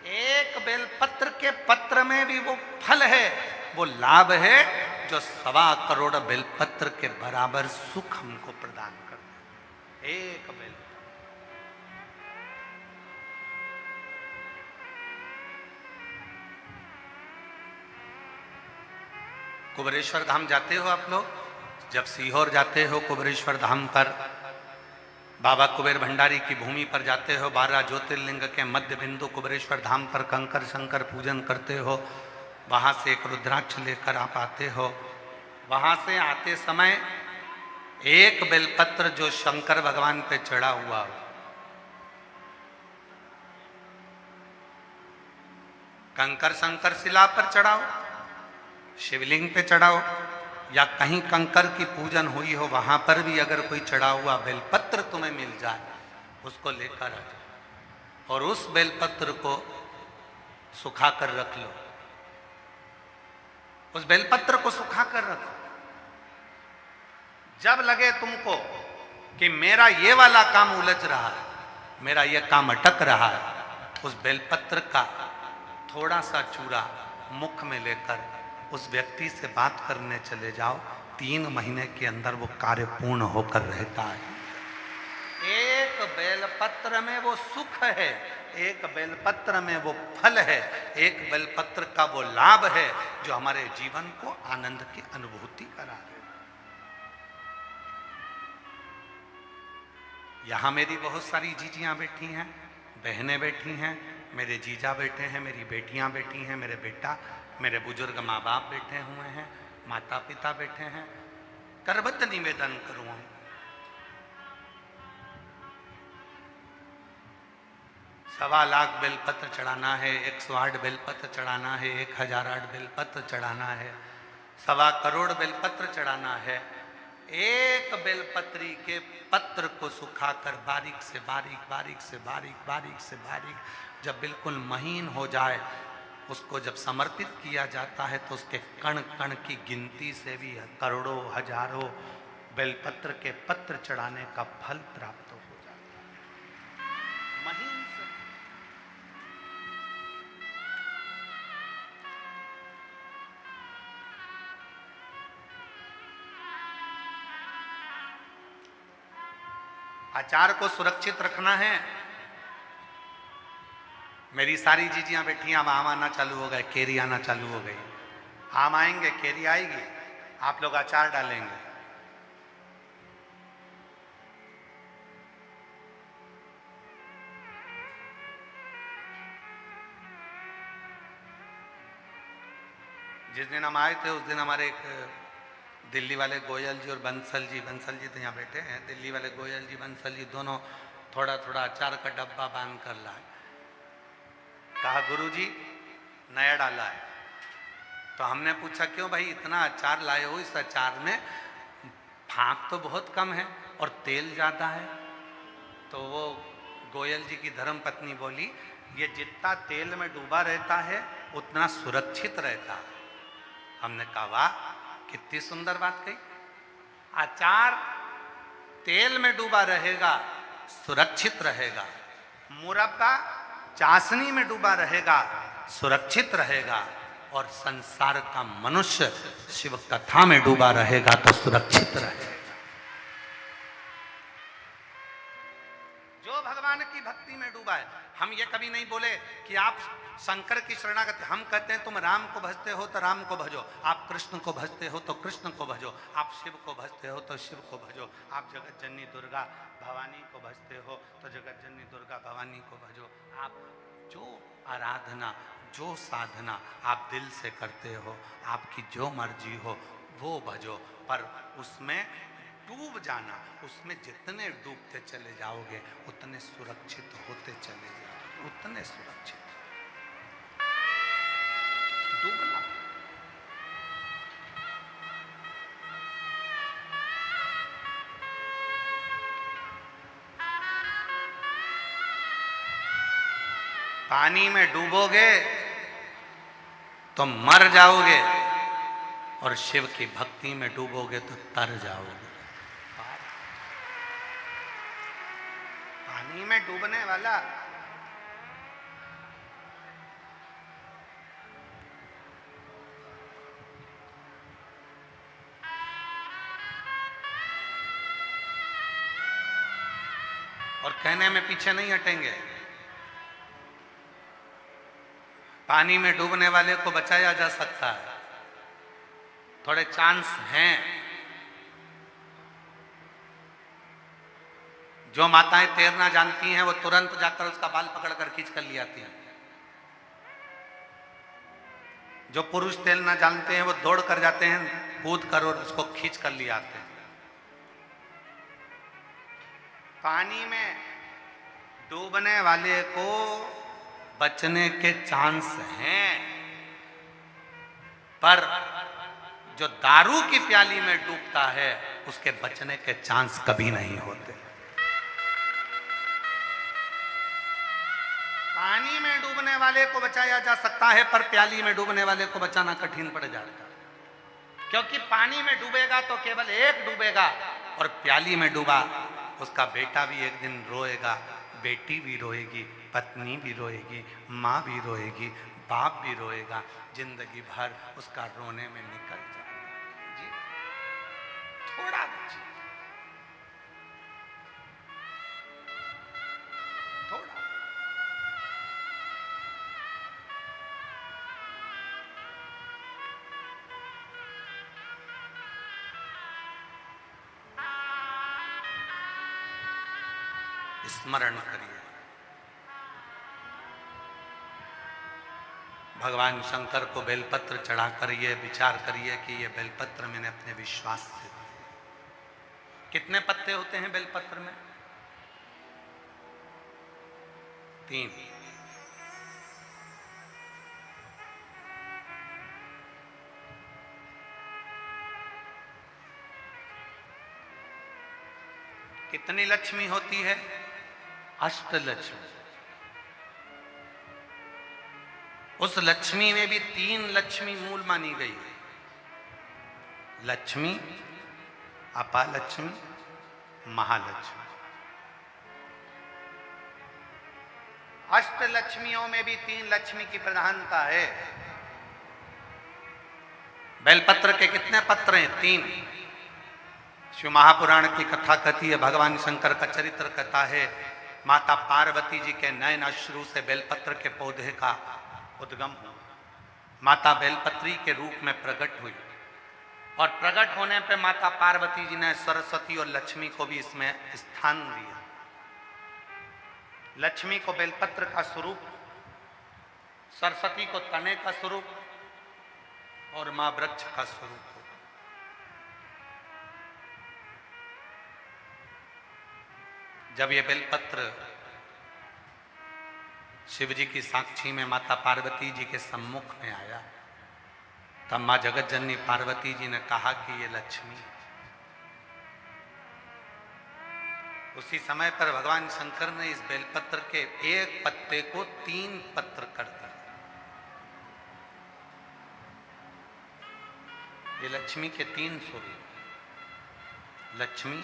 S1: कर। एक बेलपत्र के पत्र में भी वो फल है, वो लाभ है जो 1.25 करोड़ बेलपत्र के बराबर सुख हमको प्रदान कर दे। एक बेल कुबेरेश्वर धाम जाते हो आप लोग? जब सीहोर जाते हो कुबेरेश्वर धाम पर, बाबा कुबेर भंडारी की भूमि पर जाते हो, 12 ज्योतिर्लिंग के मध्य बिंदु कुबेरेश्वर धाम पर कंकर शंकर पूजन करते हो, वहां से एक रुद्राक्ष लेकर आप आते हो। वहां से आते समय एक बेलपत्र जो शंकर भगवान पे चढ़ा हुआ हो, कंकर शंकर शिला पर चढ़ाओ, शिवलिंग पे चढ़ाओ, या कहीं कंकर की पूजन हुई हो वहां पर भी अगर कोई चढ़ा हुआ बेलपत्र तुम्हें मिल जाए उसको लेकर आ जाओ और उस बेलपत्र को सुखा कर रख लो। उस बेलपत्र को सुखा कर रखो। जब लगे तुमको कि मेरा ये वाला काम उलझ रहा है, मेरा ये काम अटक रहा है, उस बेलपत्र का थोड़ा सा चूरा मुख में लेकर उस व्यक्ति से बात करने चले जाओ। 3 महीने के अंदर वो कार्य पूर्ण होकर रहता है। एक बेलपत्र में वो सुख है, एक बेलपत्र में वो फल है, एक बेलपत्र का वो लाभ है जो हमारे जीवन को आनंद की अनुभूति करा रहे। यहां मेरी बहुत सारी जीजियां बैठी हैं, बहनें बैठी हैं, मेरे जीजा बैठे हैं, मेरी बेटियां बैठी हैं, मेरे बेटा, मेरे बुजुर्ग माँ बाप बैठे हुए हैं, माता पिता बैठे हैं। करबद्ध निवेदन करूं, 1.25 लाख बेलपत्र चढ़ाना है, 108 बेलपत्र चढ़ाना है, 1008 बेलपत्र चढ़ाना है, 1.25 करोड़ बेलपत्र चढ़ाना है। एक बेलपत्री के पत्र को सुखाकर बारीक से बारीक, बारीक से बारीक, बारीक से बारीक जब बिल्कुल महीन हो जाए, उसको जब समर्पित किया जाता है तो उसके कण कण की गिनती से भी करोड़ों हजारों बेलपत्र के पत्र चढ़ाने का फल प्राप्त हो जाता है। महीन से आचार को सुरक्षित रखना है। मेरी सारी जीजियां बैठी, अब आम आना चालू हो गए, केरी आना चालू हो गई। आम आएंगे, केरी आएगी, आप लोग अचार डालेंगे। जिस दिन हम आए थे उस दिन हमारे एक दिल्ली वाले गोयल जी और बंसल जी तो यहाँ बैठे हैं, दिल्ली वाले गोयल जी बंसल जी दोनों थोड़ा थोड़ा अचार का डब्बा बांध कर लाए। कहा गुरुजी नया डाला है। तो हमने पूछा क्यों भाई इतना अचार लाए हो, इस अचार में फाँक तो बहुत कम है और तेल ज़्यादा है। तो वो गोयल जी की धर्म पत्नी बोली ये जितना तेल में डूबा रहता है उतना सुरक्षित रहता है। हमने कहा वाह कितनी सुंदर बात कही। अचार तेल में डूबा रहेगा सुरक्षित रहेगा, मुरब्बा चाशनी में डूबा रहेगा सुरक्षित रहेगा और संसार का मनुष्य शिव कथा में डूबा रहेगा तो सुरक्षित रहेगा। जो भगवान की भक्ति में डूबा है, हम ये कभी नहीं बोले कि आप शंकर की शरणागति, हम कहते हैं तुम राम को भजते हो तो राम को भजो, आप कृष्ण को भजते हो तो कृष्ण को भजो, आप शिव को भजते हो तो शिव को भजो, आप जगत जननी दुर्गा भवानी को भजते हो तो जगत जननी दुर्गा भवानी को भजो। आप जो आराधना, जो साधना आप दिल से करते हो, आपकी जो मर्जी हो वो भजो, पर उसमें डूब जाना, उसमें जितने डूबते चले जाओगे उतने सुरक्षित होते चले जाओगे, उतने सुरक्षित। डूबना पानी में डूबोगे तो मर जाओगे और शिव की भक्ति में डूबोगे तो तर जाओगे। पानी में डूबने वाला और कहने में पीछे नहीं हटेंगे। पानी में डूबने वाले को बचाया जा सकता है, थोड़े चांस हैं। जो माताएं तैरना जानती हैं वो तुरंत जाकर उसका बाल पकड़कर खींच कर ले आती हैं। जो पुरुष तैरना जानते हैं वो दौड़ कर जाते हैं, कूद कर और उसको खींच कर ले आते हैं। पानी में डूबने वाले को बचने के चांस हैं, पर जो दारू की प्याली में डूबता है उसके बचने के चांस कभी नहीं होते। पानी में डूबने वाले को बचाया जा सकता है, पर प्याली में डूबने वाले को बचाना कठिन पड़ जाता है, क्योंकि पानी में डूबेगा तो केवल एक डूबेगा और प्याली में डूबा उसका बेटा भी एक दिन रोएगा, बेटी भी रोएगी, पत्नी भी रोएगी, माँ भी रोएगी, बाप भी रोएगा, जिंदगी भर उसका रोने में निकल जाएगा। जी थोड़ा बचिए, थोड़ा। स्मरण करिए, भगवान शंकर को बेलपत्र चढ़ाकर ये विचार करिए कि ये बेलपत्र मैंने अपने विश्वास से दिए। कितने पत्ते होते हैं बेलपत्र में? 3। कितनी लक्ष्मी होती है? अष्टलक्ष्मी। उस लक्ष्मी में भी 3 लक्ष्मी मूल मानी गई है, लक्ष्मी, अपालक्ष्मी, महालक्ष्मी। अष्टलक्ष्मियों में भी 3 लक्ष्मी की प्रधानता है। बेलपत्र के कितने पत्र हैं? 3। शिव महापुराण की कथा कहती है, भगवान शंकर का चरित्र कहता है, माता पार्वती जी के नयन अश्रु से बेलपत्र के पौधे का उद्गम हुआ। माता बेलपत्री के रूप में प्रकट हुई और प्रकट होने पे माता पार्वती जी ने सरस्वती और लक्ष्मी को भी इसमें स्थान दिया। लक्ष्मी को बेलपत्र का स्वरूप, सरस्वती को तने का स्वरूप और मां वृक्ष का स्वरूप। जब ये बेलपत्र शिव जी की साक्षी में माता पार्वती जी के सम्मुख में आया, तब मां जगत जननी पार्वती जी ने कहा कि ये लक्ष्मी। उसी समय पर भगवान शंकर ने इस बेलपत्र के एक पत्ते को 3 पत्र कर दिया। ये लक्ष्मी के 3 स्वरूप, लक्ष्मी,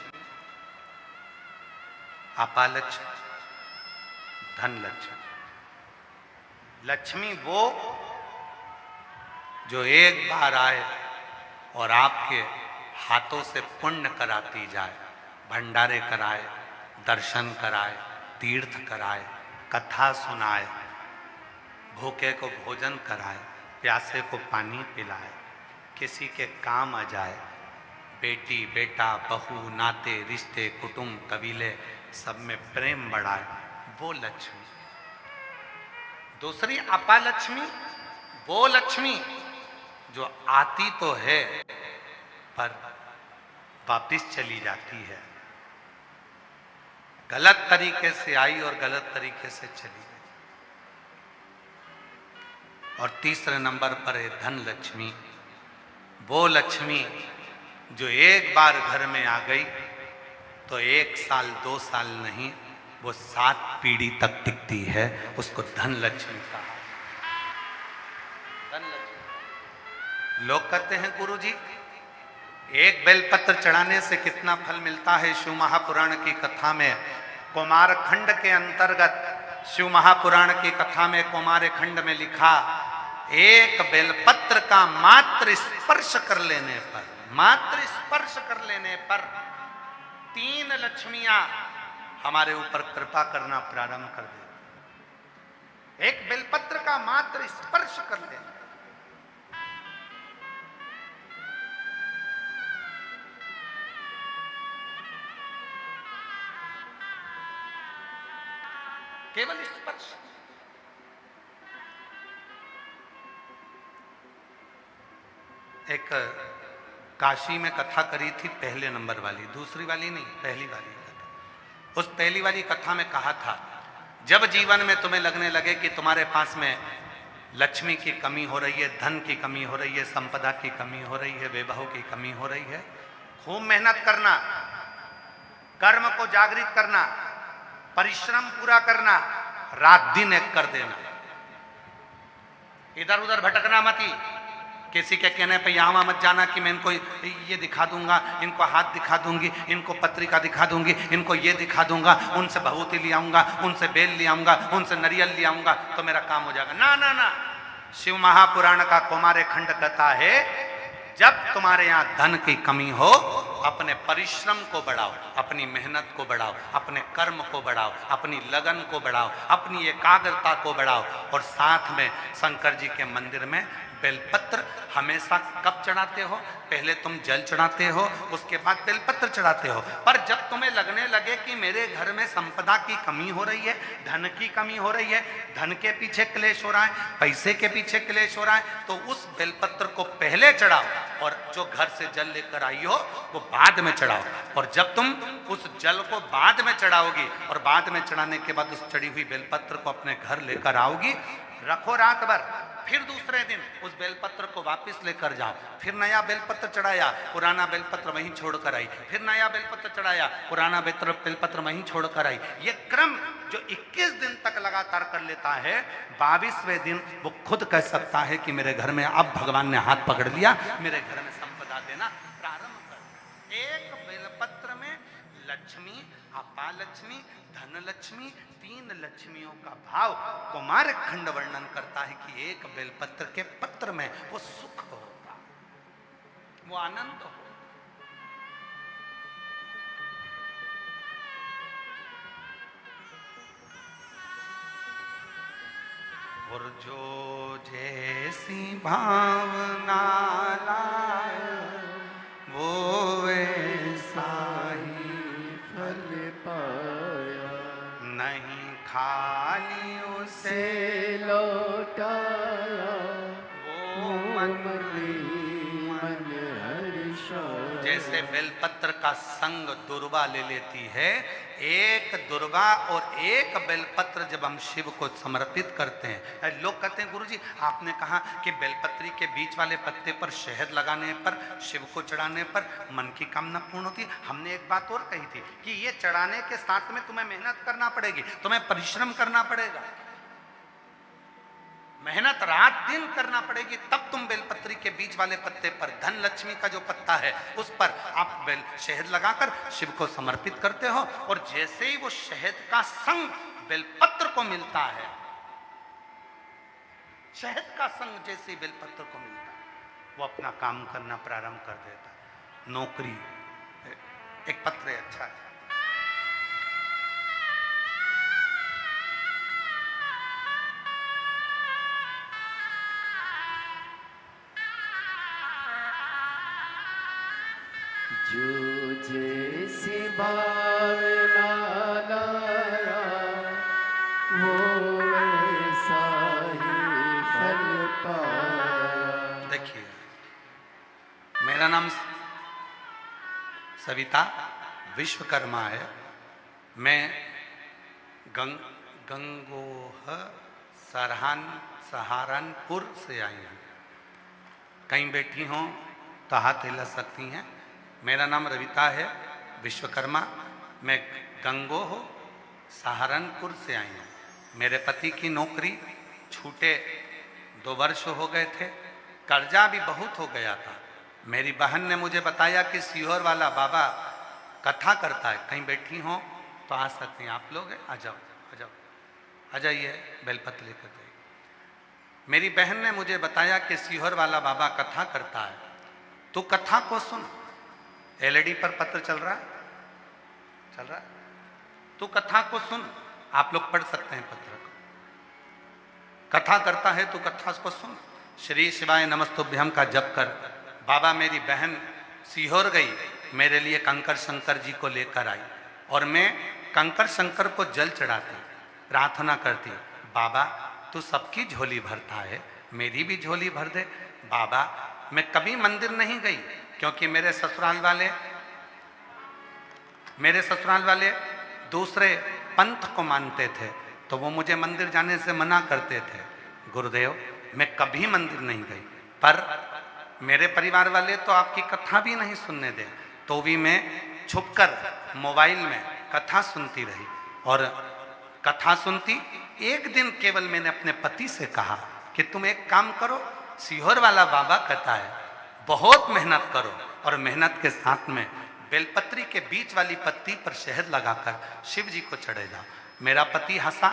S1: अपालक्ष्मी, धनलक्ष्मी। लक्ष्मी वो जो एक बार आए और आपके हाथों से पुण्य कराती जाए, भंडारे कराए, दर्शन कराए, तीर्थ कराए, कथा सुनाए, भूखे को भोजन कराए, प्यासे को पानी पिलाए, किसी के काम आ जाए, बेटी बेटा बहू नाते रिश्ते कुटुंब कबीले सब में प्रेम बढ़ाए, वो लक्ष्मी। दूसरी अपालक्ष्मी वो लक्ष्मी जो आती तो है पर वापिस चली जाती है, गलत तरीके से आई और गलत तरीके से चली गई। और तीसरे नंबर पर है धन लक्ष्मी, वो लक्ष्मी जो एक बार घर में आ गई तो 1 साल 2 साल नहीं, वो 7 पीढ़ी तक टिकती है, उसको धन लक्ष्मी कहा। धन लक्ष्मी। लोग कहते हैं गुरुजी एक बेलपत्र चढ़ाने से कितना फल मिलता है। शिव महापुराण की कथा में कुमार खंड के अंतर्गत शिव महापुराण की कथा में कुमार खंड में लिखा, एक बेलपत्र का मात्र स्पर्श कर लेने पर, मात्र स्पर्श कर लेने पर 3 लक्ष्मियां हमारे ऊपर कृपा करना प्रारंभ कर देती। एक बेलपत्र का मात्र स्पर्श कर लेने, केवल स्पर्श। एक काशी में कथा करी थी, पहले नंबर वाली, दूसरी वाली नहीं, पहली वाली कथा। उस पहली वाली कथा में कहा था, जब जीवन में तुम्हें लगने लगे कि तुम्हारे पास में लक्ष्मी की कमी हो रही है, धन की कमी हो रही है, संपदा की कमी हो रही है, वैभव की कमी हो रही है, खूब मेहनत करना, कर्म को जागृत करना, परिश्रम पूरा करना, रात दिन एक कर देना, इधर उधर भटकना मती। किसी के कहने पे यहाँ मत जाना कि मैं इनको ये दिखा दूंगा, इनको हाथ दिखा दूंगी, इनको पत्रिका दिखा दूंगी, इनको ये दिखा दूंगा, उनसे भभूति ले आऊंगा, उनसे बेल ले आऊंगा, उनसे नारियल ले आऊंगा तो मेरा काम हो जाएगा। ना ना ना, शिव महापुराण का कुमार खंड कहता है, जब तुम्हारे यहाँ धन की कमी हो, अपने परिश्रम को बढ़ाओ, अपनी मेहनत को बढ़ाओ, अपने कर्म को बढ़ाओ, अपनी लगन को बढ़ाओ, अपनी एकाग्रता को बढ़ाओ। और साथ में शंकर जी के मंदिर में बेलपत्र हमेशा कब चढ़ाते हो? पहले तुम जल चढ़ाते हो, उसके बाद बेलपत्र चढ़ाते हो। पर जब तुम्हें लगने लगे कि मेरे घर में संपदा की कमी हो रही है, धन की कमी हो रही है, धन के पीछे क्लेश हो रहा है, पैसे के पीछे क्लेश हो रहा है, तो उस बेलपत्र को पहले चढ़ाओ और जो घर से जल लेकर आई हो वो बाद में चढ़ाओ। और जब तुम उस जल को बाद में चढ़ाओगी और बाद में चढ़ाने के बाद उस चढ़ी हुई बेलपत्र को अपने घर लेकर आओगी, रखो रात भर, फिर दूसरे दिन उस बेलपत्र को वापस लेकर जाओ, फिर नया बेलपत्र चढ़ाया, पुराना बेलपत्र वहीं छोड़कर आई, फिर नया बेलपत्र चढ़ाया, पुराना बेलपत्र वहीं छोड़कर आई। ये क्रम जो 21 दिन तक लगातार कर लेता है, 22वें दिन वो खुद कह सकता है कि मेरे घर में अब भगवान ने हाथ पकड़ लिया, मेरे घर में संपदा देना प्रारंभ कर। एक बेलपत्र में लक्ष्मी, अपालक्ष्मी, धनलक्ष्मी, 3 लक्ष्मियों का भाव कुमार खंड वर्णन करता है कि एक बेलपत्र के पत्र में वो सुख होगा, वो आनंद हो। और जो जैसी भावना लाए वो वैसा ही
S2: फल पाया,
S1: नहीं खाली उसे
S2: से लौटाया,
S1: वो
S2: मन हर्षाया।
S1: जैसे बेलपत्र का संग दुर्वा ले लेती है, एक दुर्वा और एक बेलपत्र जब हम शिव को समर्पित करते हैं, लोग कहते हैं गुरुजी आपने कहा कि बेलपत्री के बीच वाले पत्ते पर शहद लगाने पर, शिव को चढ़ाने पर मन की कामना पूर्ण होती है। हमने एक बात और कही थी कि ये चढ़ाने के साथ में तुम्हें मेहनत करना पड़ेगी, तुम्हें परिश्रम करना पड़ेगा, मेहनत रात दिन करना पड़ेगी, तब तुम बेलपत्री के बीच वाले पत्ते पर, धन लक्ष्मी का जो पत्ता है उस पर आप शहद लगाकर शिव को समर्पित करते हो। और जैसे ही वो शहद का संग बेलपत्र को मिलता है, शहद का संग जैसे बेलपत्र को मिलता वो अपना काम करना प्रारंभ कर देता। नौकरी, एक पत्र है अच्छा है।
S2: जो जैसी भावना लाया वो वैसा ही फल पाया।
S1: देखिए, मेरा नाम सविता विश्वकर्मा है। मैं गंगोह सहारनपुर से आई हूँ। कहीं बैठी हों तो हाथ हिला सकती हैं। मेरा नाम रविता है विश्वकर्मा। मैं गंगोह सहारनपुर से आई हूँ। मेरे पति की नौकरी छूटे 2 वर्ष हो गए थे। कर्जा भी बहुत हो गया था। मेरी बहन ने मुझे बताया कि सीहोर वाला बाबा कथा करता है। कहीं बैठी हों तो आ सकती हैं। आप लोग हैं, आ जाओ, आ जाओ, आ जाइए, बेलपत्र लेकर जाइए। मेरी बहन ने मुझे बताया कि सीहोर वाला बाबा कथा करता है, तो कथा को सुन। एलईडी पर पत्र चल रहा है, चल रहा है। तू कथा को सुन। आप लोग पढ़ सकते हैं पत्र को। कथा करता है तो कथा को सुन। श्री शिवाय नमस्तुभ्यम का जप कर। बाबा, मेरी बहन सीहोर गई, मेरे लिए कंकर शंकर जी को लेकर आई और मैं कंकर शंकर को जल चढ़ाती, प्रार्थना करती, बाबा तू सबकी झोली भरता है, मेरी भी झोली भर दे। बाबा, मैं कभी मंदिर नहीं गई क्योंकि मेरे ससुराल वाले दूसरे पंथ को मानते थे, तो वो मुझे मंदिर जाने से मना करते थे। गुरुदेव, मैं कभी मंदिर नहीं गई, पर मेरे परिवार वाले तो आपकी कथा भी नहीं सुनने दे, तो भी मैं छुपकर मोबाइल में कथा सुनती रही। और कथा सुनती, एक दिन केवल मैंने अपने पति से कहा कि तुम एक काम करो, सीहोर वाला बाबा कहता है बहुत मेहनत करो और मेहनत के साथ में बेलपत्री के बीच वाली पत्ती पर शहद लगाकर शिव जी को चढ़े जाओ। मेरा पति हंसा,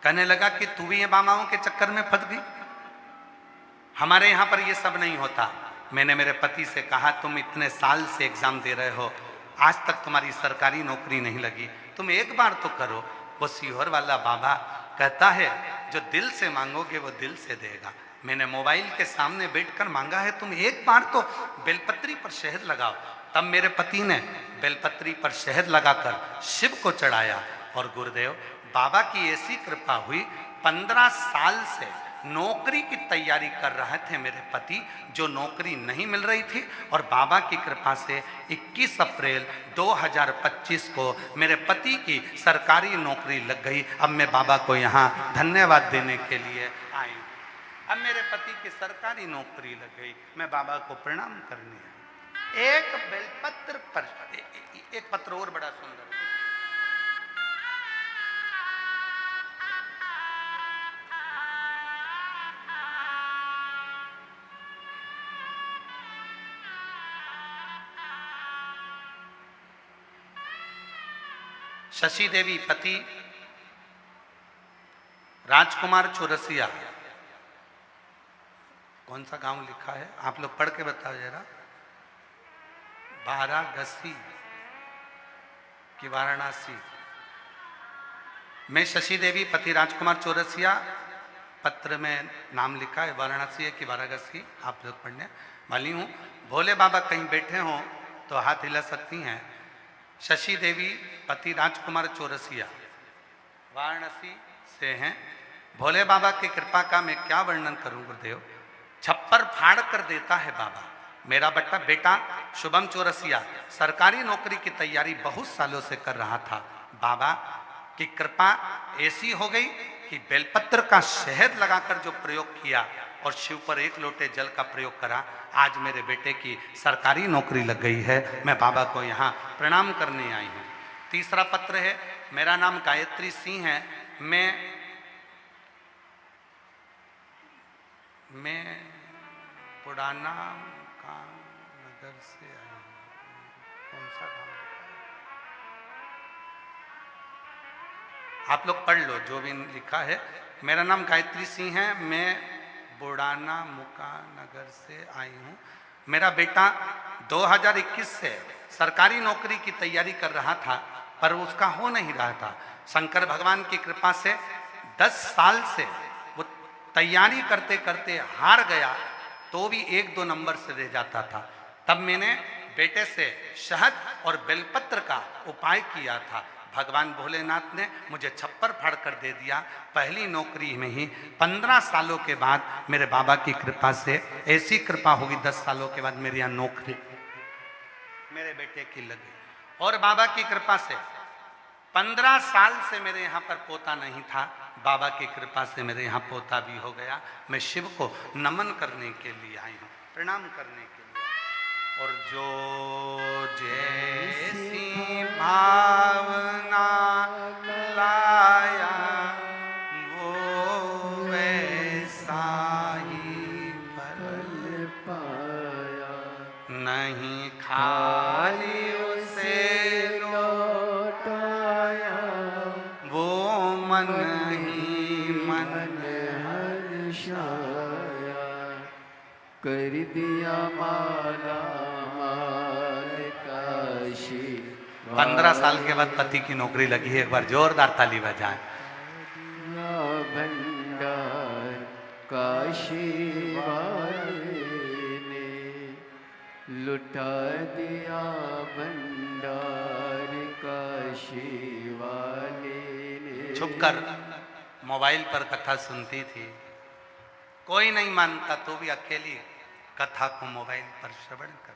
S1: कहने लगा कि तू भी ये बाबाओं के चक्कर में फंस गई, हमारे यहाँ पर ये सब नहीं होता। मैंने मेरे पति से कहा, तुम इतने साल से एग्जाम दे रहे हो, आज तक तुम्हारी सरकारी नौकरी नहीं लगी, तुम एक बार तो करो। वो सीहोर वाला बाबा कहता है जो दिल से मांगोगे वो दिल से देगा। मैंने मोबाइल के सामने बैठकर मांगा है, तुम एक बार तो बेलपत्री पर शहद लगाओ। तब मेरे पति ने बेलपत्री पर शहद लगाकर शिव को चढ़ाया। और गुरुदेव, बाबा की ऐसी कृपा हुई, 15 साल से नौकरी की तैयारी कर रहे थे मेरे पति, जो नौकरी नहीं मिल रही थी, और बाबा की कृपा से 21 अप्रैल 2025 को मेरे पति की सरकारी नौकरी लग गई। अब मैं बाबा को यहाँ धन्यवाद देने के लिए आई हूँ। अब मेरे पति की सरकारी नौकरी लग गई, मैं बाबा को प्रणाम करने आई। एक बेलपत्र पर एक पत्र और बड़ा सुंदर है। शशि देवी पति राजकुमार चौरसिया। कौन सा गांव लिखा है, आप लोग पढ़ के बताओ जरा। वाराणसी कि वाराणसी। मैं शशि देवी पति राजकुमार चौरसिया, पत्र में नाम लिखा है वाराणसी है कि वाराणसी, आप लोग पढ़ने वाली हूँ। भोले बाबा कहीं बैठे हों तो हाथ हिला सकती हैं। शशि देवी पति राजकुमार चौरसिया वाराणसी से हैं। भोले बाबा की कृपा का मैं क्या वर्णन करूं गुरुदेव, छप्पर फाड़ कर देता है बाबा। मेरा बेटा शुभम चौरसिया सरकारी नौकरी की तैयारी बहुत सालों से कर रहा था। बाबा की कृपा ऐसी हो गई कि बेलपत्र का शहद लगाकर जो प्रयोग किया और शिव पर 1 लोटे जल का प्रयोग करा, आज मेरे बेटे की सरकारी नौकरी लग गई है। मैं बाबा को यहाँ प्रणाम करने आई हूँ। तीसरा पत्र है, मेरा नाम गायत्री सिंह है। मैं पुराना काम नगर से आई हूँ। कौन सा काम? आप लोग पढ़ लो जो भी लिखा है। मेरा नाम गायत्री सिंह है, मैं बुड़ाना मुकानगर से आई हूँ। मेरा बेटा 2021 से सरकारी नौकरी की तैयारी कर रहा था, पर उसका हो नहीं रहा था। शंकर भगवान की कृपा से 10 साल से वो तैयारी करते करते हार गया, तो भी 1-2 नंबर से रह जाता था। तब मैंने बेटे से शहद और बेलपत्र का उपाय किया था। भगवान भोलेनाथ ने मुझे छप्पर फाड़ कर दे दिया। पहली नौकरी में ही 15 सालों के बाद मेरे बाबा की कृपा से ऐसी कृपा होगी, 10 सालों के बाद मेरी यहाँ नौकरी मेरे बेटे की लगी। और बाबा की कृपा से 15 साल से मेरे यहाँ पर पोता नहीं था, बाबा की कृपा से मेरे यहाँ पोता भी हो गया। मैं शिव को नमन करने के लिए आई हूँ, प्रणाम करने के लिए। और जो जैसी भावना लाया वो वैसा ही फल
S2: पाया,
S1: नहीं खाली उसे
S2: लौटाया,
S1: वो मन ही मन
S2: हर्षाया, कर दिया माला माल काशी।
S1: 15 साल के बाद पति की नौकरी लगी है, एक बार जोरदार ताली बजाएं।
S2: भंडार काशी वाले ने लुटा दिया, भंडार काशी वाले ने।
S1: छुप कर मोबाइल पर कथा सुनती थी, कोई नहीं मानता तो भी अकेली कथा को मोबाइल पर श्रवण कर।